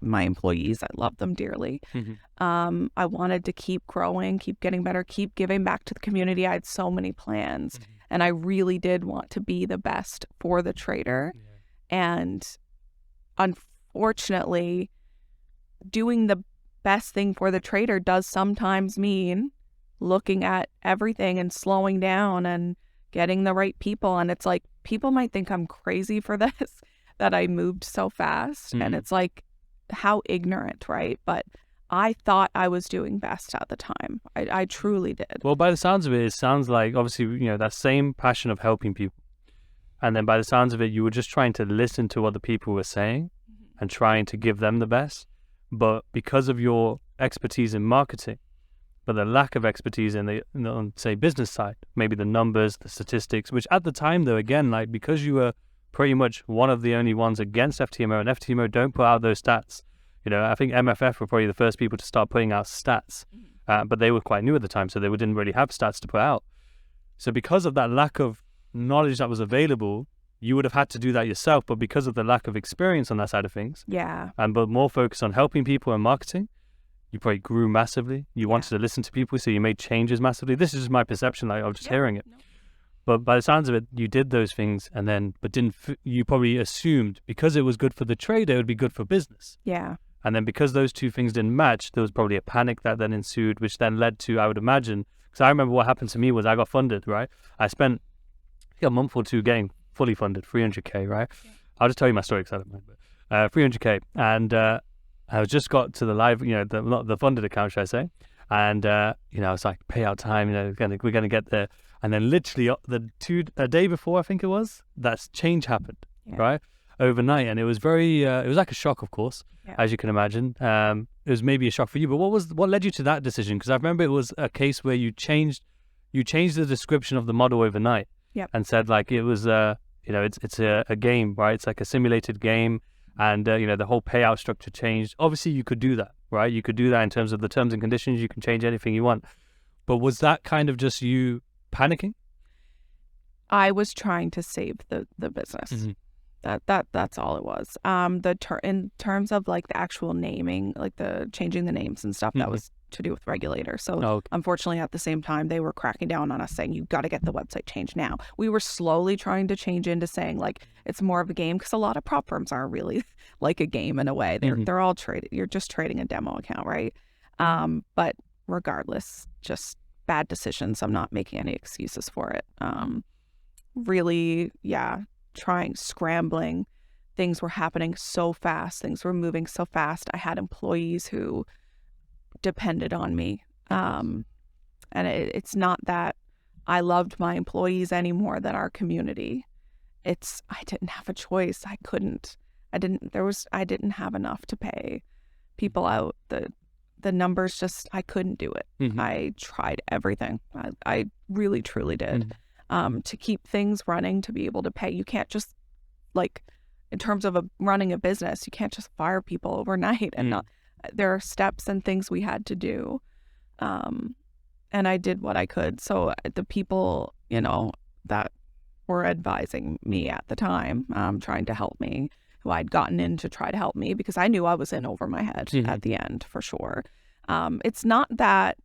Speaker 2: my employees. I love them dearly.
Speaker 1: Mm-hmm.
Speaker 2: I wanted to keep growing, keep getting better, keep giving back to the community. I had so many plans, and I really did want to be the best for the trader.
Speaker 1: Yeah.
Speaker 2: And unfortunately, doing the best thing for the trader does sometimes mean looking at everything and slowing down and getting the right people. And it's like, people might think I'm crazy for this, that I moved so fast.
Speaker 1: Mm-hmm.
Speaker 2: And it's like, how ignorant, right? But I thought I was doing best at the time. I truly did.
Speaker 1: Well, by the sounds of it, it sounds like obviously, that same passion of helping people. And then by the sounds of it, you were just trying to listen to what the people were saying and trying to give them the best. But because of your expertise in marketing, but the lack of expertise in the say, business side, maybe the numbers, the statistics, which at the time, though, again, because you were pretty much one of the only ones against FTMO, and FTMO don't put out those stats. I think MFF were probably the first people to start putting out stats, but they were quite new at the time, so they didn't really have stats to put out. So because of that lack of knowledge that was available, you would have had to do that yourself, but because of the lack of experience on that side of things, but more focus on helping people and marketing, you probably grew massively. You wanted to listen to people, so you made changes massively. This is just my perception, of just hearing it. No. But by the sounds of it, you did those things, and then, you probably assumed because it was good for the trader, it would be good for business.
Speaker 2: Yeah.
Speaker 1: And then because those two things didn't match, there was probably a panic that then ensued, which then led to, I would imagine, because I remember what happened to me was I got funded, right? I spent a month or two getting fully funded, 300K, right? Yeah. I'll just tell you my story because I don't mind. But 300K, and I just got to the live, the funded account, should I say? And I was like, payout time, we're gonna get there. And then literally a day before, I think it was, that change happened, right? Overnight. And it was very, it was like a shock, of course, as you can imagine. It was maybe a shock for you, but what led you to that decision? Because I remember it was a case where you changed the description of the model overnight and said it was, it's a game, right? It's like a simulated game. And, the whole payout structure changed. Obviously, you could do that, right? You could do that in terms of the terms and conditions. You can change anything you want. But was that kind of just you panicking?
Speaker 2: I was trying to save the business. Mm-hmm. That's all it was. In terms of the actual naming, the changing the names and stuff, that to do with regulators. So
Speaker 1: Okay.
Speaker 2: unfortunately, at the same time, they were cracking down on us saying, you've got to get the website changed now. We were slowly trying to change into saying like, it's more of a game, because a lot of prop firms are really like a game in a way. They're all trading. You're just trading a demo account, right? But regardless, just bad decisions. I'm not making any excuses for it. Really, scrambling. Things were happening so fast. Things were moving so fast. I had employees who depended on me. And it's not that I loved my employees any more than our community. It's, I didn't have a choice. I couldn't. I didn't have enough to pay people out. The numbers just, I couldn't do it. I tried everything. I really, truly did. To keep things running, to be able to pay. You can't just, like, in terms of running a business, you can't just fire people overnight. And there are steps and things we had to do. And I did what I could. So the people, that were advising me at the time, trying to help me, who I'd gotten in to try to help me, because I knew I was in over my head at the end, for sure. It's not that,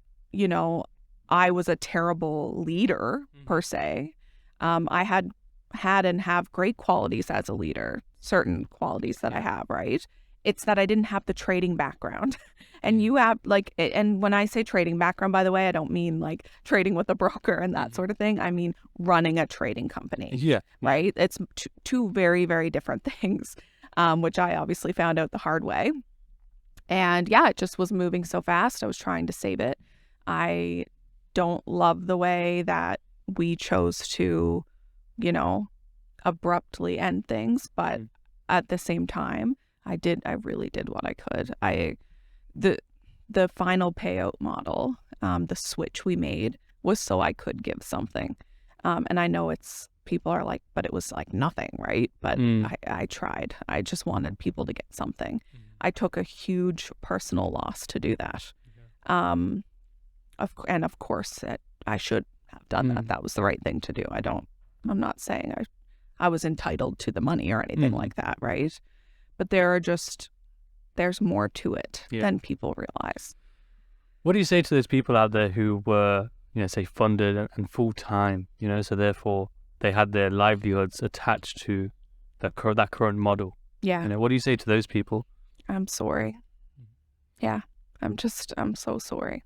Speaker 2: I was a terrible leader per se. I had and have great qualities as a leader, certain qualities that I have, right? It's that I didn't have the trading background. And you have, like, and when I say trading background, by the way, I don't mean like trading with a broker and that sort of thing. I mean running a trading company.
Speaker 1: Yeah.
Speaker 2: Right? It's two very, very different things, which I obviously found out the hard way. And yeah, it just was moving so fast. I was trying to save it. I don't love the way that we chose to, abruptly end things. But at the same time, I really did what I could. The final payout model, the switch we made was so I could give something. And I know people are like, but it was like nothing, right? But I tried. I just wanted people to get something. I took a huge personal loss to do that. And of course, I should have done that. That was the right thing to do. I'm not saying I was entitled to the money or anything like that, right? But there's more to it than people realize.
Speaker 1: What do you say to those people out there who were, say funded and full-time, so therefore they had their livelihoods attached to that current model?
Speaker 2: Yeah.
Speaker 1: What do you say to those people?
Speaker 2: I'm sorry. Yeah. I'm so sorry.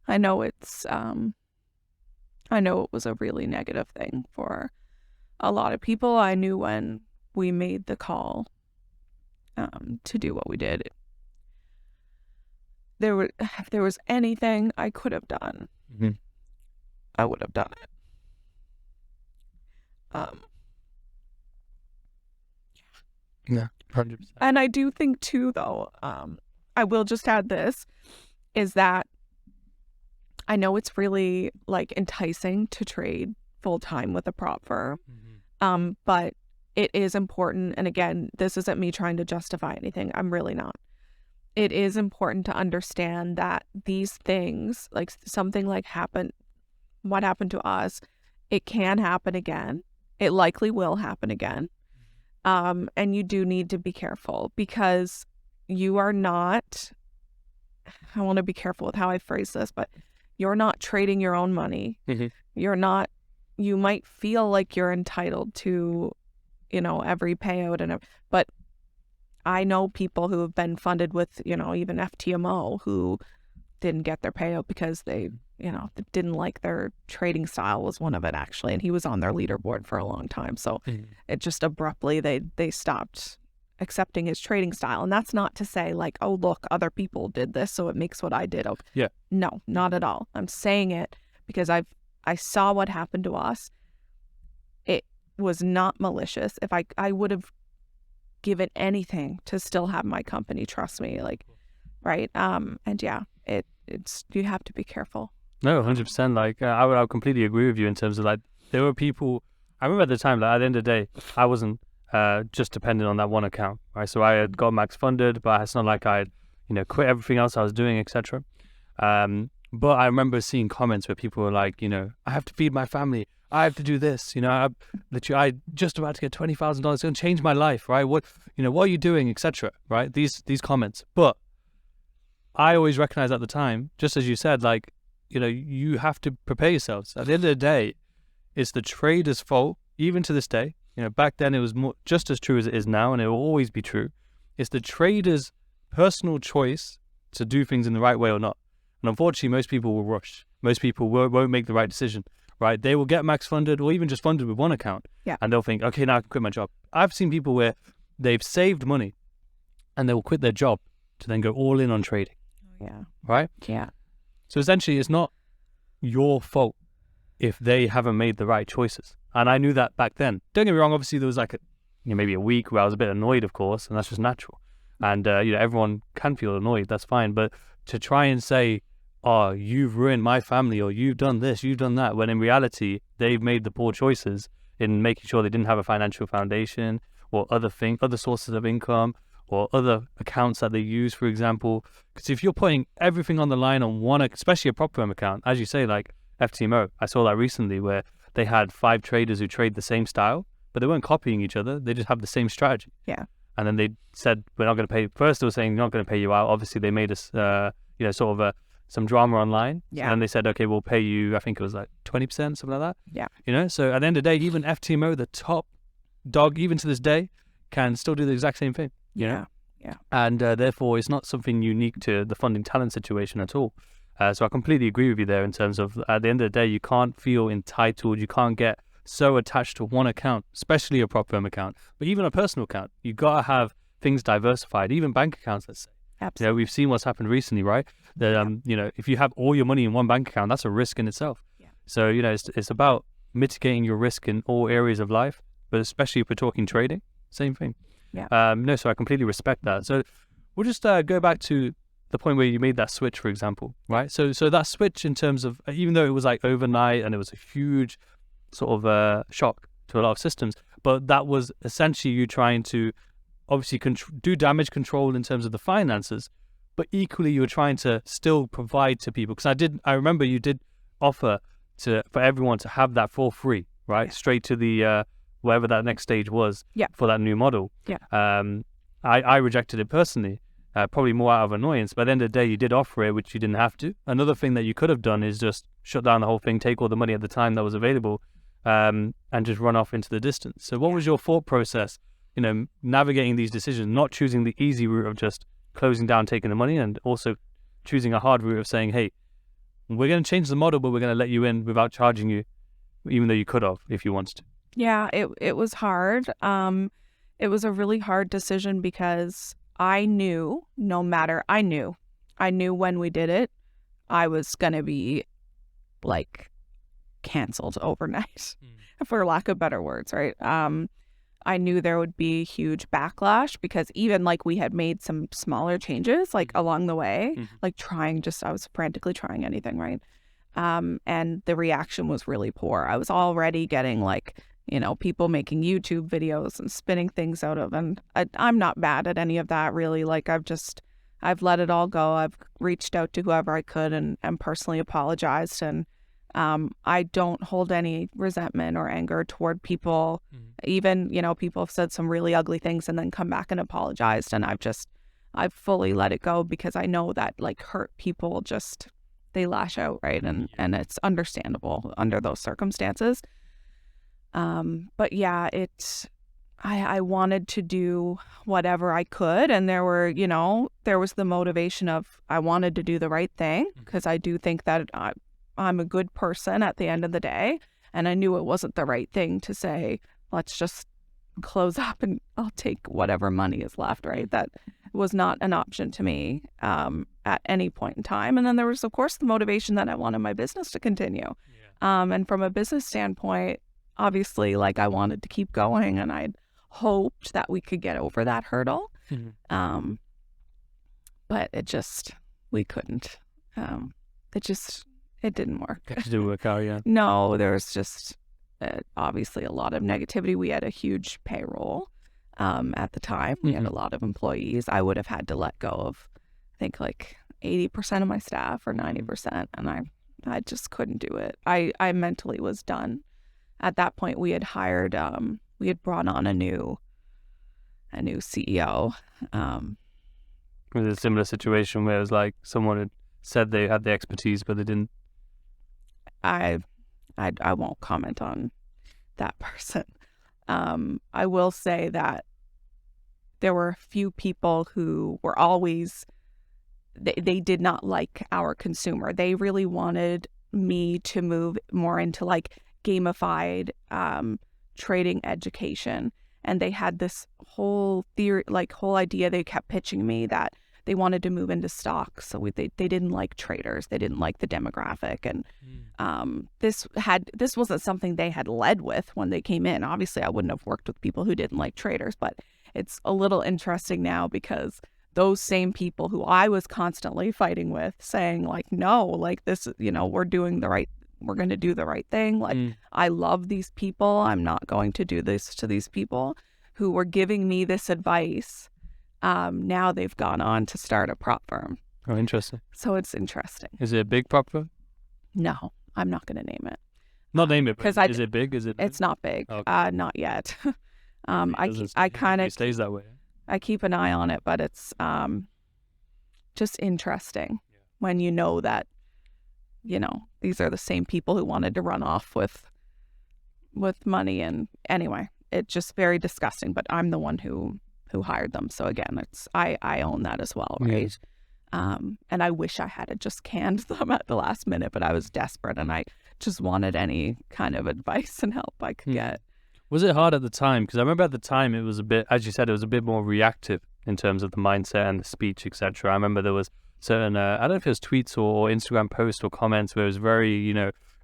Speaker 2: I know it was a really negative thing for a lot of people. I knew when we made the call to do what we did, if there was anything I could have done, I would have done it.
Speaker 1: Yeah, 100%.
Speaker 2: And I do think too, though, I will just add this, is that I know it's really like enticing to trade full time with a prop firm, but it is important. And again, this isn't me trying to justify anything. I'm really not. It is important to understand that these things, like something like what happened to us, it can happen again. It likely will happen again. And you do need to be careful, because you are not, I want to be careful with how I phrase this, but you're not trading your own money. You might feel like you're entitled to, every payout, but I know people who have been funded with, even FTMO, who didn't get their payout because they didn't like their trading style, was one of it actually. And he was on their leaderboard for a long time. So it just abruptly, they stopped accepting his trading style. And that's not to say like, oh, look, other people did this, so it makes what I did okay.
Speaker 1: Yeah.
Speaker 2: No, not at all. I'm saying it because I saw what happened to us. It was not malicious. If I would have given anything to still have my company, trust me, like, right. And yeah, it's, you have to be careful.
Speaker 1: No, 100%. Like, I would completely agree with you in terms of like, there were people, I remember at the time, like at the end of the day, I wasn't just dependent on that one account, right? So I had got max funded, but it's not like I had, quit everything else I was doing, etc. But I remember seeing comments where people were like, I have to feed my family. I have to do this. I just about to get $20,000. It's going to change my life, right? What are you doing, etc. Right? These comments. But I always recognized at the time, just as you said, like, you know, you have to prepare yourselves. At the end of the day, it's the trader's fault, even to this day. You know, back then it was just as true as it is now, and it will always be true. It's the trader's personal choice to do things in the right way or not. And unfortunately, most people will rush. Most people won't make the right decision, right? They will get max funded or even just funded with one account.
Speaker 2: Yeah.
Speaker 1: And they'll think, okay, now I can quit my job. I've seen people where they've saved money and they will quit their job to then go all in on trading.
Speaker 2: Yeah.
Speaker 1: Right?
Speaker 2: Yeah.
Speaker 1: So essentially, it's not your fault if they haven't made the right choices. And I knew that back then. Don't get me wrong, obviously there was like maybe a week where I was a bit annoyed, of course, and that's just natural. And, everyone can feel annoyed, that's fine. But to try and say, oh, you've ruined my family, or you've done this, you've done that, when in reality, they've made the poor choices in making sure they didn't have a financial foundation or other sources of income or other accounts that they use, for example. Because if you're putting everything on the line on one, especially a prop firm account, as you say, like FTMO, I saw that recently where they had 5 traders who trade the same style, but they weren't copying each other. They just have the same strategy.
Speaker 2: Yeah.
Speaker 1: And then they said, we're not going to pay. First, they were saying, not going to pay you out. Obviously, they made us, some drama online.
Speaker 2: Yeah.
Speaker 1: And they said, okay, we'll pay you, I think it was like 20%, something like that.
Speaker 2: Yeah.
Speaker 1: So at the end of the day, even FTMO, the top dog, even to this day, can still do the exact same thing. You know?
Speaker 2: Yeah.
Speaker 1: And therefore, it's not something unique to the funding talent situation at all. So I completely agree with you there in terms of, at the end of the day, you can't feel entitled. You can't get so attached to one account, especially a prop firm account, but even a personal account. You got to have things diversified, even bank accounts, let's say.
Speaker 2: Absolutely.
Speaker 1: We've seen what's happened recently, right? That, if you have all your money in one bank account, that's a risk in itself.
Speaker 2: Yeah.
Speaker 1: So, it's about mitigating your risk in all areas of life, but especially if we're talking trading, same thing.
Speaker 2: Yeah.
Speaker 1: So I completely respect that. So we'll just go back to the point where you made that switch, for example, right? So that switch in terms of, even though it was like overnight and it was a huge sort of shock to a lot of systems, but that was essentially you trying to obviously do damage control in terms of the finances, but equally you were trying to still provide to people. Because I remember you did offer for everyone to have that for free, right?
Speaker 2: Yeah.
Speaker 1: Straight to the whatever that next stage was for that new model.
Speaker 2: Yeah.
Speaker 1: I rejected it personally, probably more out of annoyance. But at the end of the day, you did offer it, which you didn't have to. Another thing that you could have done is just shut down the whole thing, take all the money at the time that was available, and just run off into the distance. So what was your thought process, navigating these decisions, not choosing the easy route of just closing down, taking the money, and also choosing a hard route of saying, hey, we're going to change the model, but we're going to let you in without charging you, even though you could have if you wanted to?
Speaker 2: Yeah, it was hard. It was a really hard decision because I knew when we did it, I was going to be like canceled overnight, for lack of better words, right? I knew there would be huge backlash because even like we had made some smaller changes like along the way, like I was frantically trying anything, right? And the reaction was really poor. I was already getting like, people making YouTube videos and spinning things out of, and I'm not bad at any of that really. Like I've let it all go. I've reached out to whoever I could and personally apologized. And I don't hold any resentment or anger toward people. Even, people have said some really ugly things and then come back and apologized. And I've fully let it go because I know that like hurt people they lash out, right? And it's understandable under those circumstances. But yeah, I wanted to do whatever I could. And there was the motivation of, I wanted to do the right thing because I do think that I'm a good person at the end of the day. And I knew it wasn't the right thing to say, let's just close up and I'll take whatever money is left, right? That was not an option to me at any point in time. And then there was, of course, the motivation that I wanted my business to continue. Yeah. And from a business standpoint, obviously, like I wanted to keep going and I'd hoped that we could get over that hurdle. But we couldn't. It didn't work.
Speaker 1: It didn't work out, yeah.
Speaker 2: No, there was just obviously a lot of negativity. We had a huge payroll at the time. We had a lot of employees. I would have had to let go of, I think, like 80% of my staff or 90%. And I just couldn't do it. I mentally was done. At that point, we had brought on a new CEO.
Speaker 1: Was it a similar situation where it was like someone had said they had the expertise, but they didn't?
Speaker 2: I won't comment on that person. I will say that there were a few people who were always, they did not like our consumer. They really wanted me to move more into like gamified trading education. And they had this whole theory, like whole idea they kept pitching me that they wanted to move into stocks. So they didn't like traders. They didn't like the demographic. And this wasn't something they had led with when they came in. Obviously, I wouldn't have worked with people who didn't like traders, but it's a little interesting now because those same people who I was constantly fighting with saying like, no, like this, we're going to do the right thing. Like, I love these people. I'm not going to do this to these people who were giving me this advice. Now they've gone on to start a prop firm.
Speaker 1: Oh, interesting.
Speaker 2: So it's interesting.
Speaker 1: Is it a big prop firm?
Speaker 2: No, I'm not going to name it.
Speaker 1: Not name it, but is it big?
Speaker 2: It's not big.
Speaker 1: Okay.
Speaker 2: Not yet.
Speaker 1: It stays that way.
Speaker 2: I keep an eye on it, but it's just interesting when you know that, these are the same people who wanted to run off with money. And anyway, it's just very disgusting, but I'm the one who hired them. So again, I own that as well, right?
Speaker 1: Yes.
Speaker 2: And I wish I had just canned them at the last minute, but I was desperate and I just wanted any kind of advice and help I could get.
Speaker 1: Was it hard at the time? Because I remember at the time it was a bit, as you said, it was a bit more reactive in terms of the mindset and the speech, etc. I remember there was certain, I don't know if it was tweets or Instagram posts or comments where it was very,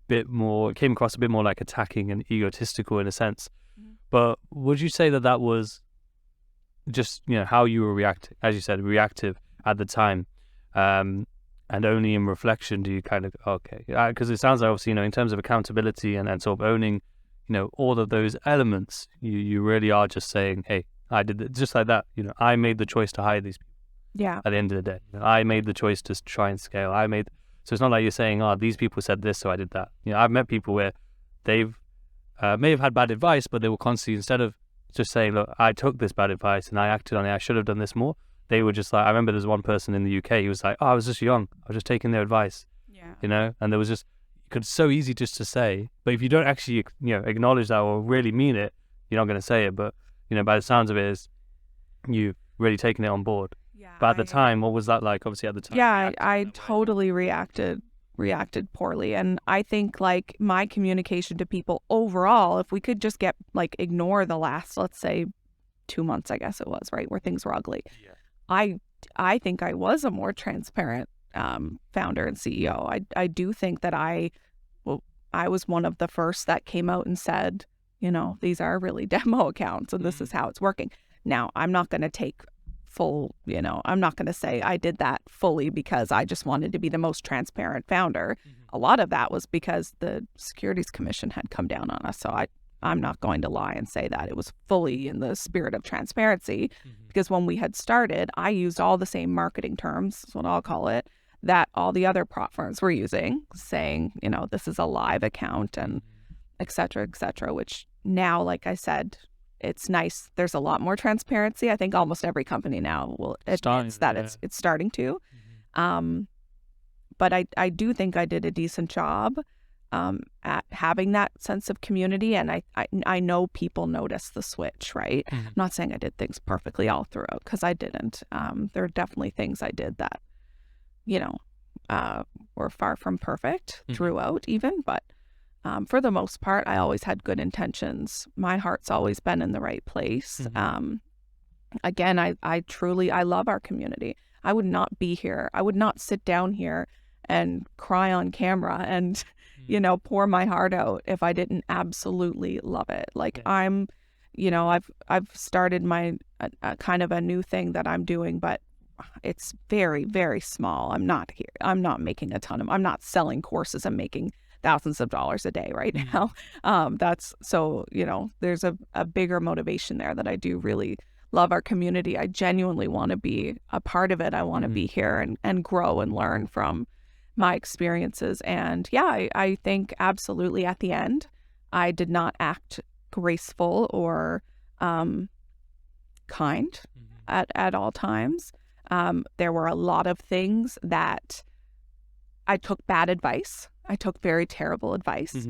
Speaker 1: bit more, it came across a bit more like attacking and egotistical in a sense. But would you say that was just, how you were reacting, as you said, reactive at the time? And only in reflection do you kind of, okay, because it sounds like obviously, in terms of accountability and sort of owning, all of those elements, you really are just saying, hey, I did it, just like that. I made the choice to hire these people.
Speaker 2: Yeah.
Speaker 1: At the end of the day, I made the choice to try and scale. So it's not like you're saying, these people said this, so I did that. I've met people where they've may have had bad advice, but they were constantly, instead of just saying, look, I took this bad advice and I acted on it, I should have done this more. They were just like, I remember there's one person in the UK, he was like, I was just young. I was just taking their advice. Yeah. And there was just, it's so easy just to say, but if you don't actually, acknowledge that or really mean it, you're not going to say it. But, by the sounds of it, is you've really taken it on board. Yeah. But at the time, what was that like? Obviously at the time.
Speaker 2: Yeah, I totally reacted poorly. And I think like my communication to people overall, if we could just ignore the last, let's say 2 months, I guess it was, right, where things were ugly. Yeah. I think I was a more transparent founder and CEO. I do think that I was one of the first that came out and said, these are really demo accounts and this is how it's working. Now, I'm not going to take full, I'm not going to say I did that fully because I just wanted to be the most transparent founder. A lot of that was because the Securities Commission had come down on us. So I'm not going to lie and say that it was fully in the spirit of transparency because when we had started, I used all the same marketing terms, is what I'll call it, that all the other prop firms were using, saying, this is a live account and et cetera, which now, like I said, it's nice. There's a lot more transparency. I think almost every company now will admit that it's starting to. But I do think I did a decent job at having that sense of community. And I know people notice the switch, right? I'm not saying I did things perfectly all throughout because I didn't. There are definitely things I did that, were far from perfect throughout even. But for the most part, I always had good intentions. My heart's always been in the right place. Again, I love our community. I would not be here. I would not sit down here and cry on camera and, pour my heart out if I didn't absolutely love it. Like I'm, I've started my kind of a new thing that I'm doing, but it's very, very small. I'm not making a ton of, I'm not selling courses. I'm making thousands of dollars a day right now. That's so, there's a bigger motivation there that I do really love our community. I genuinely want to be a part of it. I want to be here and grow and learn from my experiences. And yeah, I think absolutely at the end, I did not act graceful or kind at all times. There were a lot of things that I took bad advice. I took very terrible advice.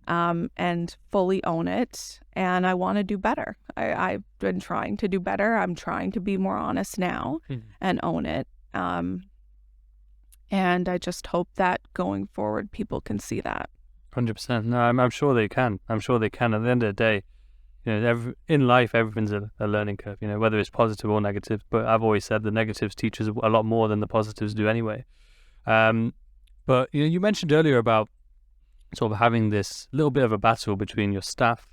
Speaker 2: And fully own it. And I want to do better. I've been trying to do better. I'm trying to be more honest now and own it. And I just hope that going forward, people can see that.
Speaker 1: 100%. No, I'm sure they can. I'm sure they can. At the end of the day, in life, everything's a learning curve, whether it's positive or negative. But I've always said the negatives teach us a lot more than the positives do anyway. But you mentioned earlier about sort of having this little bit of a battle between your staff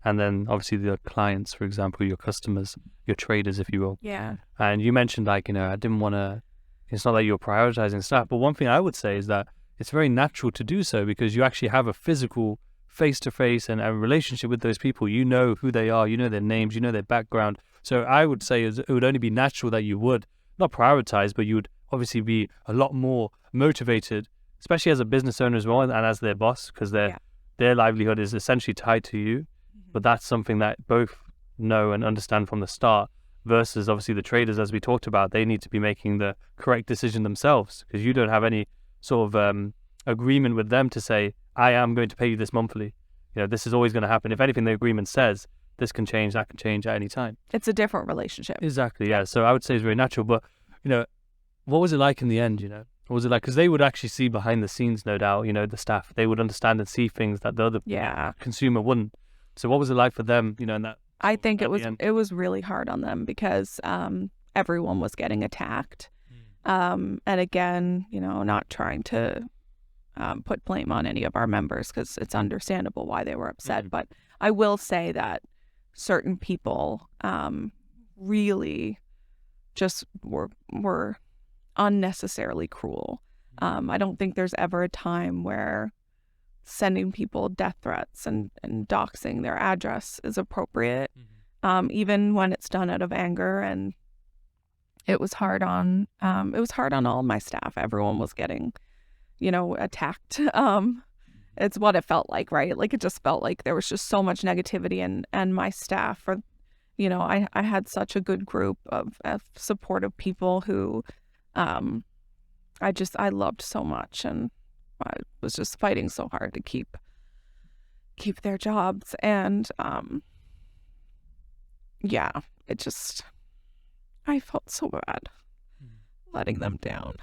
Speaker 1: and then obviously the clients, for example, your customers, your traders, if you will.
Speaker 2: Yeah.
Speaker 1: And you mentioned I didn't want to, it's not like you're prioritizing staff, but one thing I would say is that it's very natural to do so because you actually have a physical face-to-face and a relationship with those people. You know who they are, you know their names, you know their background. So I would say it would only be natural that you would not prioritize, but you would obviously be a lot more motivated, especially as a business owner as well and as their boss, because their livelihood is essentially tied to you. But that's something that both know and understand from the start versus obviously the traders, as we talked about, they need to be making the correct decision themselves because you don't have any sort of agreement with them to say, I am going to pay you this monthly. This is always going to happen. If anything, the agreement says this can change, that can change at any time.
Speaker 2: It's a different relationship.
Speaker 1: Exactly, yeah. So I would say it's very natural. But, what was it like in the end, What was it like? Because they would actually see behind the scenes, no doubt, the staff. They would understand and see things that the other consumer wouldn't. So what was it like for them, in that?
Speaker 2: I think it was really hard on them because everyone was getting attacked. And again, not trying to put blame on any of our members because it's understandable why they were upset. But I will say that certain people really just were unnecessarily cruel. I don't think there's ever a time where sending people death threats and doxing their address is appropriate, even when it's done out of anger. And it was hard on all my staff. Everyone was getting, attacked. It's what it felt like, right? Like it just felt like there was just so much negativity, and my staff, I had such a good group of supportive people who I loved so much, and I was just fighting so hard to keep their jobs. And I felt so bad letting them down.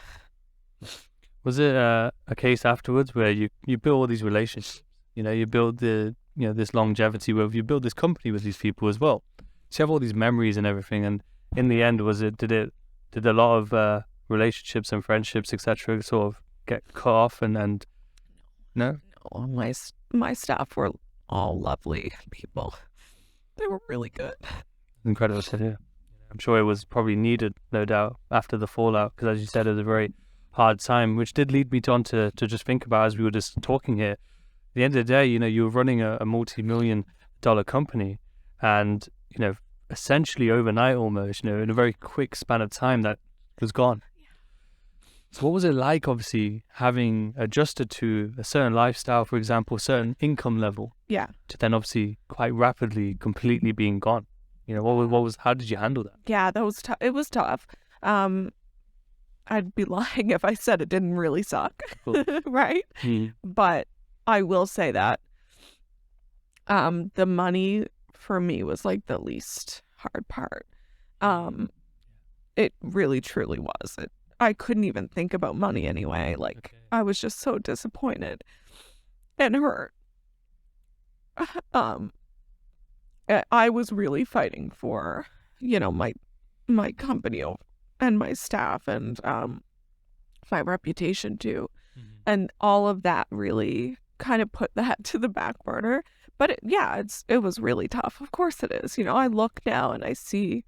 Speaker 1: Was it a case afterwards where you build all these relationships, you build this longevity where you build this company with these people as well, so you have all these memories and everything, and in the end did a lot of relationships and friendships, etc., sort of get cut off and no?
Speaker 2: No, my staff were all lovely people. They were really good.
Speaker 1: Incredible to hear. I'm sure it was probably needed, no doubt, after the fallout, because as you said, it was a very hard time, which did lead me on to just think about, as we were just talking here, at the end of the day, you were running a multi-million-dollar company, and essentially overnight almost, in a very quick span of time, that was gone. So what was it like, obviously, having adjusted to a certain lifestyle, for example, certain income level, to then obviously quite rapidly completely being gone? How did you handle that?
Speaker 2: Yeah, that was tough. It was tough. I'd be lying if I said it didn't really suck, right? But I will say that the money for me was like the least hard part. It really, truly was. I couldn't even think about money anyway. I was just so disappointed and hurt. I was really fighting for, my company and my staff and my reputation too. And all of that really kind of put that to the back burner. But it was really tough. Of course it is. I look now and I see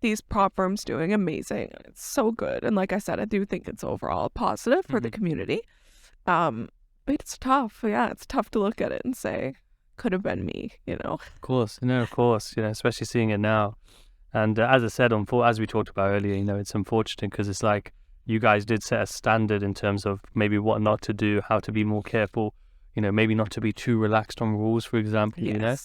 Speaker 2: these prop firms doing amazing. It's so good. And like I said, I do think it's overall positive for the community. But it's tough. Yeah, it's tough to look at it and say, could have been me, Of
Speaker 1: course. Of course. Especially seeing it now. And as I said, as we talked about earlier, it's unfortunate because it's like you guys did set a standard in terms of maybe what not to do, how to be more careful. maybe not to be too relaxed on rules, for example,
Speaker 2: Yeah.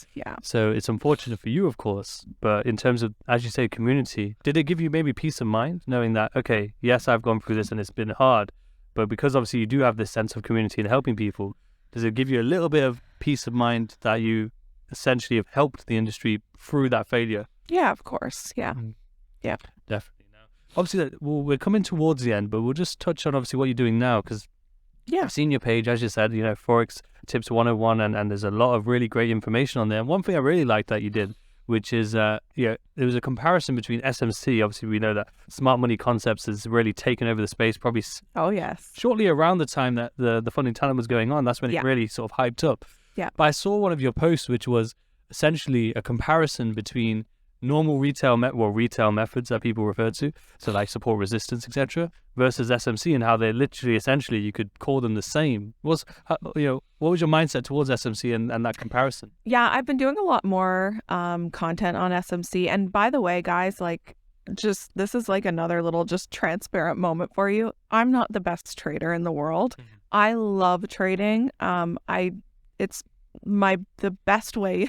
Speaker 1: So it's unfortunate for you, of course, but in terms of, as you say, community, did it give you maybe peace of mind knowing that, okay, yes, I've gone through this and it's been hard, but because obviously you do have this sense of community and helping people, does it give you a little bit of peace of mind that you essentially have helped the industry through that failure?
Speaker 2: Yeah, of course. Yeah. Yeah.
Speaker 1: Definitely. Now, obviously, we're coming towards the end, but we'll just touch on obviously what you're doing now, because I've seen your page, as you said, Forex Tips 101, and there's a lot of really great information on there. And one thing I really liked that you did, which is, there was a comparison between SMC. Obviously, we know that smart money concepts has really taken over the space, probably shortly around the time that the funding talent was going on. That's when it really sort of hyped up.
Speaker 2: Yeah.
Speaker 1: But I saw one of your posts, which was essentially a comparison between normal retail methods that people refer to, so like support resistance, etc., versus SMC, and how they literally, essentially, you could call them the same. What was your mindset towards SMC and that comparison?
Speaker 2: Yeah, I've been doing a lot more content on SMC. And by the way, guys, this is like another little just transparent moment for you. I'm not the best trader in the world. Mm-hmm. I love trading. It's the best way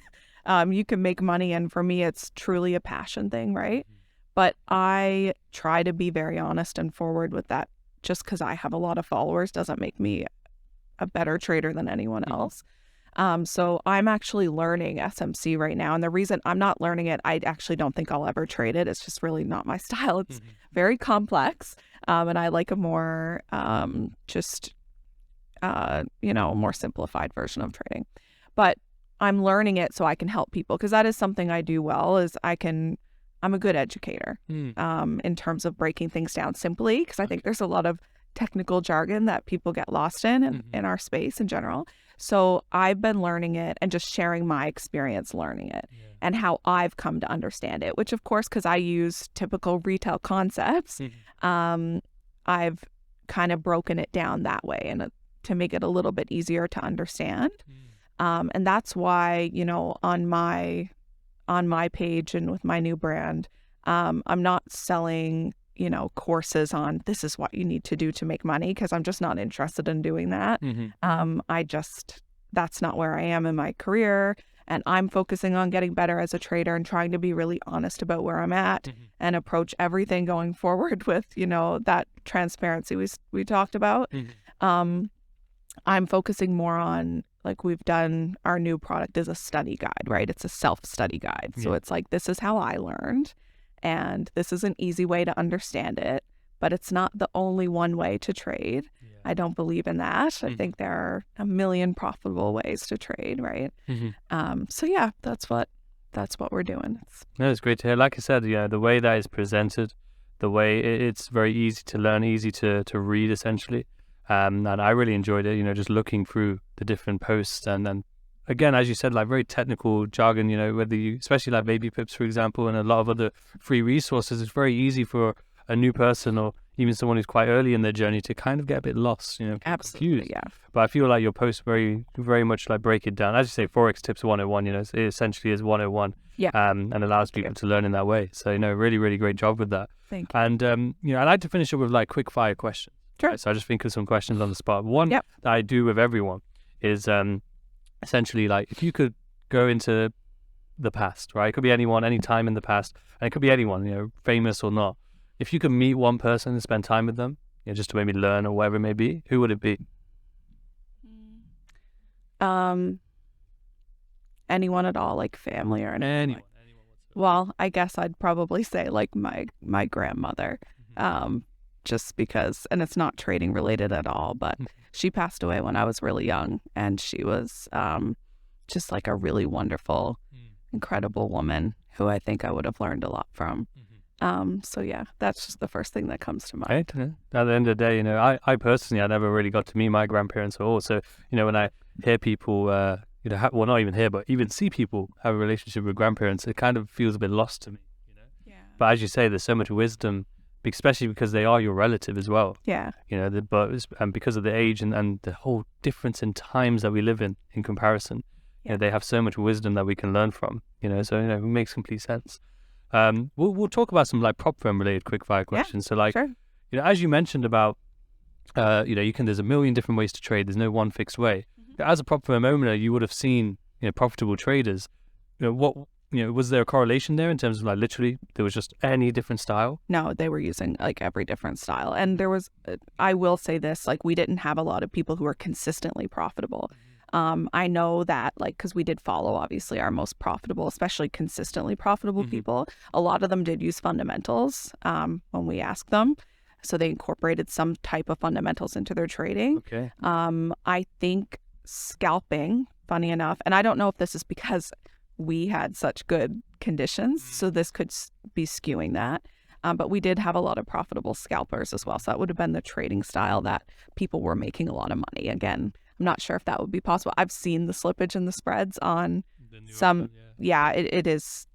Speaker 2: you can make money, and for me, it's truly a passion thing, right? Mm-hmm. But I try to be very honest and forward with that. Just because I have a lot of followers doesn't make me a better trader than anyone else. So I'm actually learning SMC right now. And the reason I'm not learning it, I actually don't think I'll ever trade it. It's just really not my style. It's very complex. And I like a more more simplified version of trading. But I'm learning it so I can help people, because that is something I do well, is I'm a good educator in terms of breaking things down simply, because I think there's a lot of technical jargon that people get lost in our space in general. So I've been learning it and just sharing my experience learning it and how I've come to understand it, which of course, because I use typical retail concepts, I've kind of broken it down that way and to make it a little bit easier to understand. And that's why, on my page and with my new brand, I'm not selling, courses on this is what you need to do to make money, because I'm just not interested in doing that. That's not where I am in my career. And I'm focusing on getting better as a trader and trying to be really honest about where I'm at and approach everything going forward with, that transparency we talked about. I'm focusing more on, like, we've done, our new product is a study guide, right? It's a self-study guide. So it's like, this is how I learned, and this is an easy way to understand it, but it's not the only one way to trade. I don't believe in that. I think there are a million profitable ways to trade, right? So yeah, that's what we're doing.
Speaker 1: It's great to hear. Like I said, the way that is presented, the way it's very easy to learn, easy to read, essentially. And I really enjoyed it, just looking through the different posts. And then, again, as you said, like very technical jargon, whether you, especially like Baby Pips, for example, and a lot of other free resources, it's very easy for a new person or even someone who's quite early in their journey to kind of get a bit lost,
Speaker 2: Absolutely,
Speaker 1: confused.
Speaker 2: yeah.
Speaker 1: But I feel like your posts very, very much like break it down. As you say, Forex Tips 101, it essentially is 101.
Speaker 2: Yeah.
Speaker 1: And allows people to learn in that way. So, really, really great job with that.
Speaker 2: Thank you.
Speaker 1: And, I like to finish up with like quick fire questions.
Speaker 2: Sure.
Speaker 1: Right, so I just think of some questions on the spot. One that I do with everyone is essentially like, if you could go into the past, right? It could be anyone, any time in the past, and it could be anyone, famous or not. If you could meet one person and spend time with them, just to maybe learn or whatever it may be, who would it be?
Speaker 2: Anyone at all, like family or anything.
Speaker 1: Anyone.
Speaker 2: Well, I guess I'd probably say like my grandmother. Just because, and it's not trading related at all, but she passed away when I was really young, and she was just like a really wonderful, incredible woman who I think I would have learned a lot from. So yeah, that's just the first thing that comes to mind.
Speaker 1: Right. At the end of the day, I personally, I never really got to meet my grandparents at all. So, when I hear people, well, not even hear, but even see people have a relationship with grandparents, it kind of feels a bit lost to me,
Speaker 2: Yeah.
Speaker 1: But as you say, there's so much wisdom, especially because they are your relative as well.
Speaker 2: Yeah.
Speaker 1: And because of the age and the whole difference in times that we live in comparison, they have so much wisdom that we can learn from, so, it makes complete sense. We'll talk about some like prop firm related quick fire questions. So like,
Speaker 2: sure.
Speaker 1: As you mentioned about, there's a million different ways to trade. There's no one fixed way. as a prop firm owner, you would have seen, profitable traders. Was there a correlation there in terms of like literally there was just any different style?
Speaker 2: No, they were using like every different style. And there was, I will say this, like we didn't have a lot of people who were consistently profitable. I know that like, because we did follow obviously our most profitable, especially consistently profitable people. A lot of them did use fundamentals when we asked them. So they incorporated some type of fundamentals into their trading.
Speaker 1: Okay.
Speaker 2: I think scalping, funny enough, and I don't know if this is because we had such good conditions, so this could be skewing that. But we did have a lot of profitable scalpers as well. So that would have been the trading style that people were making a lot of money. Again, I'm not sure if that would be possible. I've seen the slippage in the spreads on some. Yeah, it is,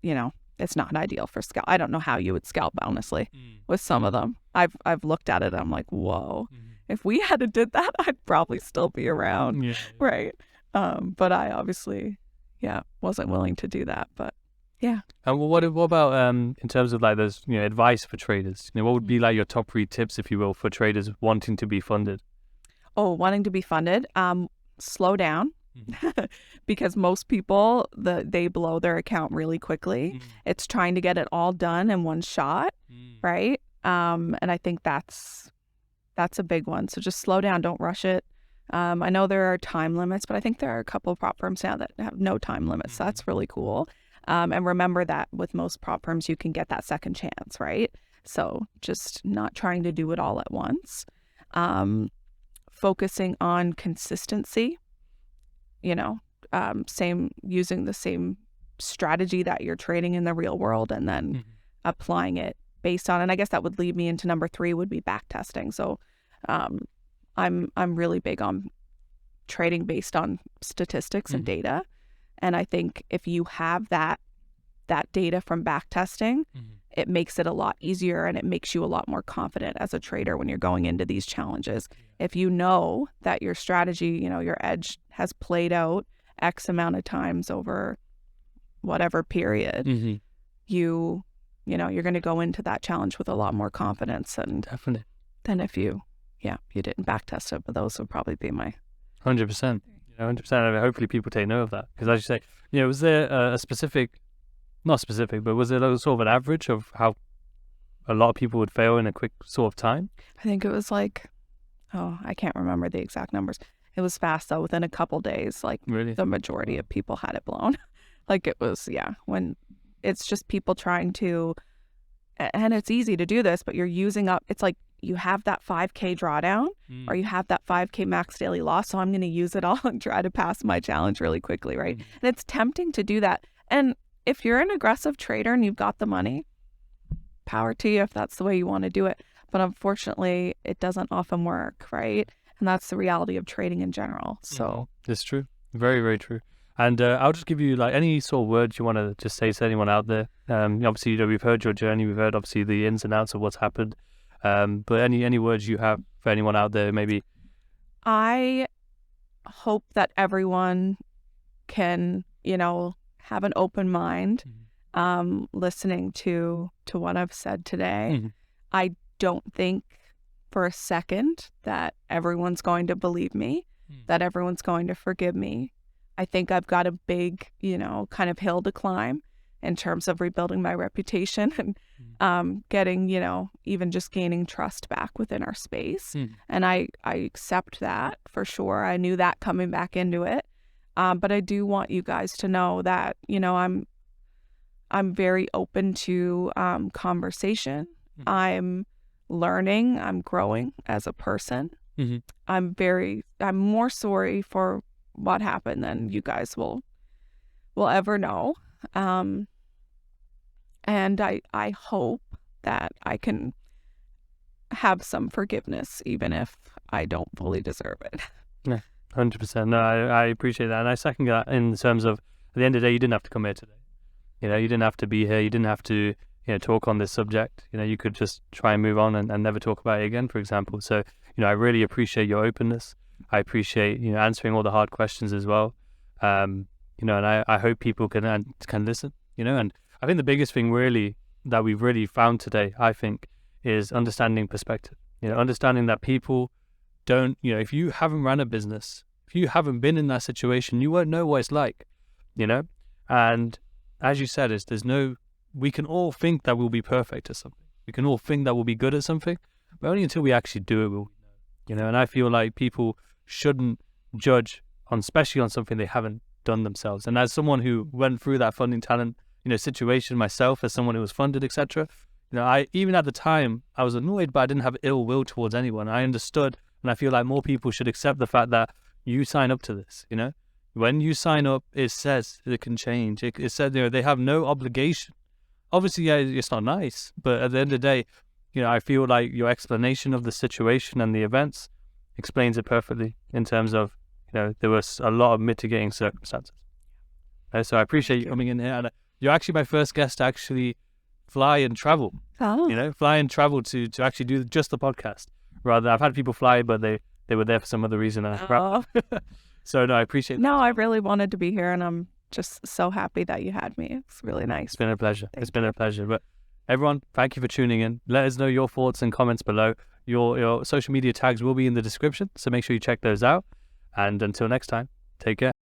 Speaker 2: it's not ideal for scalp. I don't know how you would scalp, honestly, with some of them. I've looked at it. I'm like, whoa, if we had did that, I'd probably still be around.
Speaker 1: Yeah.
Speaker 2: Right. But I obviously, wasn't willing to do that. But yeah.
Speaker 1: And what about in terms of like those, advice for traders? What would be like your top 3 tips, if you will, for traders wanting to be funded?
Speaker 2: Oh, wanting to be funded, slow down. Because most people, they blow their account really quickly. It's trying to get it all done in one shot, right? And I think that's a big one. So just slow down, don't rush it. I know there are time limits, but I think there are a couple of prop firms now that have no time limits. So that's really cool. And remember that with most prop firms, you can get that second chance, right? So just not trying to do it all at once. Focusing on consistency, using the same strategy that you're trading in the real world, and then applying it based on, and I guess that would lead me into number 3 would be back testing. So I'm really big on trading based on statistics and data. And I think if you have that data from back testing, it makes it a lot easier, and it makes you a lot more confident as a trader when you're going into these challenges. If you know that your strategy, your edge has played out X amount of times over whatever period, you're going to go into that challenge with a lot more confidence. And
Speaker 1: definitely.
Speaker 2: Than if you didn't back test it. But those would probably be my
Speaker 1: 100%. 100%. I mean, hopefully people take note of that, because as you say, was there a specific, not specific, but was there sort of an average of how a lot of people would fail in a quick sort of time?
Speaker 2: I think it was like, I can't remember the exact numbers. It was fast though. Within a couple days, like
Speaker 1: really?
Speaker 2: The majority of people had it blown. Like it was, when it's just people trying to, and it's easy to do this, but you're using up, it's like you have that 5K drawdown or you have that 5K max daily loss. So I'm going to use it all and try to pass my challenge really quickly, right? And it's tempting to do that. And if you're an aggressive trader and you've got the money, power to you if that's the way you want to do it. But unfortunately, it doesn't often work, right? And that's the reality of trading in general. So
Speaker 1: it's true. Very, very true. And I'll just give you like any sort of words you want to just say to anyone out there. Obviously, we've heard your journey. We've heard obviously the ins and outs of what's happened. But any words you have for anyone out there, maybe?
Speaker 2: I hope that everyone can, have an open mind, listening to what I've said today. I don't think for a second that everyone's going to believe me, that everyone's going to forgive me. I think I've got a big, kind of hill to climb in terms of rebuilding my reputation and getting, even just gaining trust back within our space. And I accept that for sure. I knew that coming back into it. But I do want you guys to know that, I'm very open to conversation. I'm learning. I'm growing as a person. I'm more sorry for what happened than you guys will ever know. And I hope that I can have some forgiveness, even if I don't fully deserve it.
Speaker 1: Yeah, 100%. No, I appreciate that. And I second that in terms of, at the end of the day, you didn't have to come here today. You didn't have to be here. You didn't have to, talk on this subject. You could just try and move on and never talk about it again, for example. So, I really appreciate your openness. I appreciate, answering all the hard questions as well. And I hope people can listen, and I think the biggest thing really that we've really found today, I think, is understanding perspective. Understanding that people don't, if you haven't run a business, if you haven't been in that situation, you won't know what it's like, you know? And as you said, we can all think that we'll be perfect at something. We can all think that we'll be good at something, but only until we actually do it will we know, you know? And I feel like people shouldn't judge especially on something they haven't done themselves. And as someone who went through that funding talent, situation myself, as someone who was funded, etc., I even at the time I was annoyed, but I didn't have ill will towards anyone. I understood, and I feel like more people should accept the fact that you sign up to this. When you sign up, it says it can change. It said they have no obligation. Obviously, yeah, it's not nice, but at the end of the day, I feel like your explanation of the situation and the events explains it perfectly in terms of there was a lot of mitigating circumstances. So I appreciate you coming in here, and you're actually my first guest to actually fly and travel.
Speaker 2: Oh.
Speaker 1: Fly and travel to actually do just the podcast. Rather, I've had people fly, but they were there for some other reason. So no, I appreciate that.
Speaker 2: No, I really wanted to be here, and I'm just so happy that you had me. It's really nice.
Speaker 1: It's been a pleasure. It's been a pleasure. But everyone, thank you for tuning in. Let us know your thoughts and comments below. Your social media tags will be in the description, so make sure you check those out. And until next time, take care.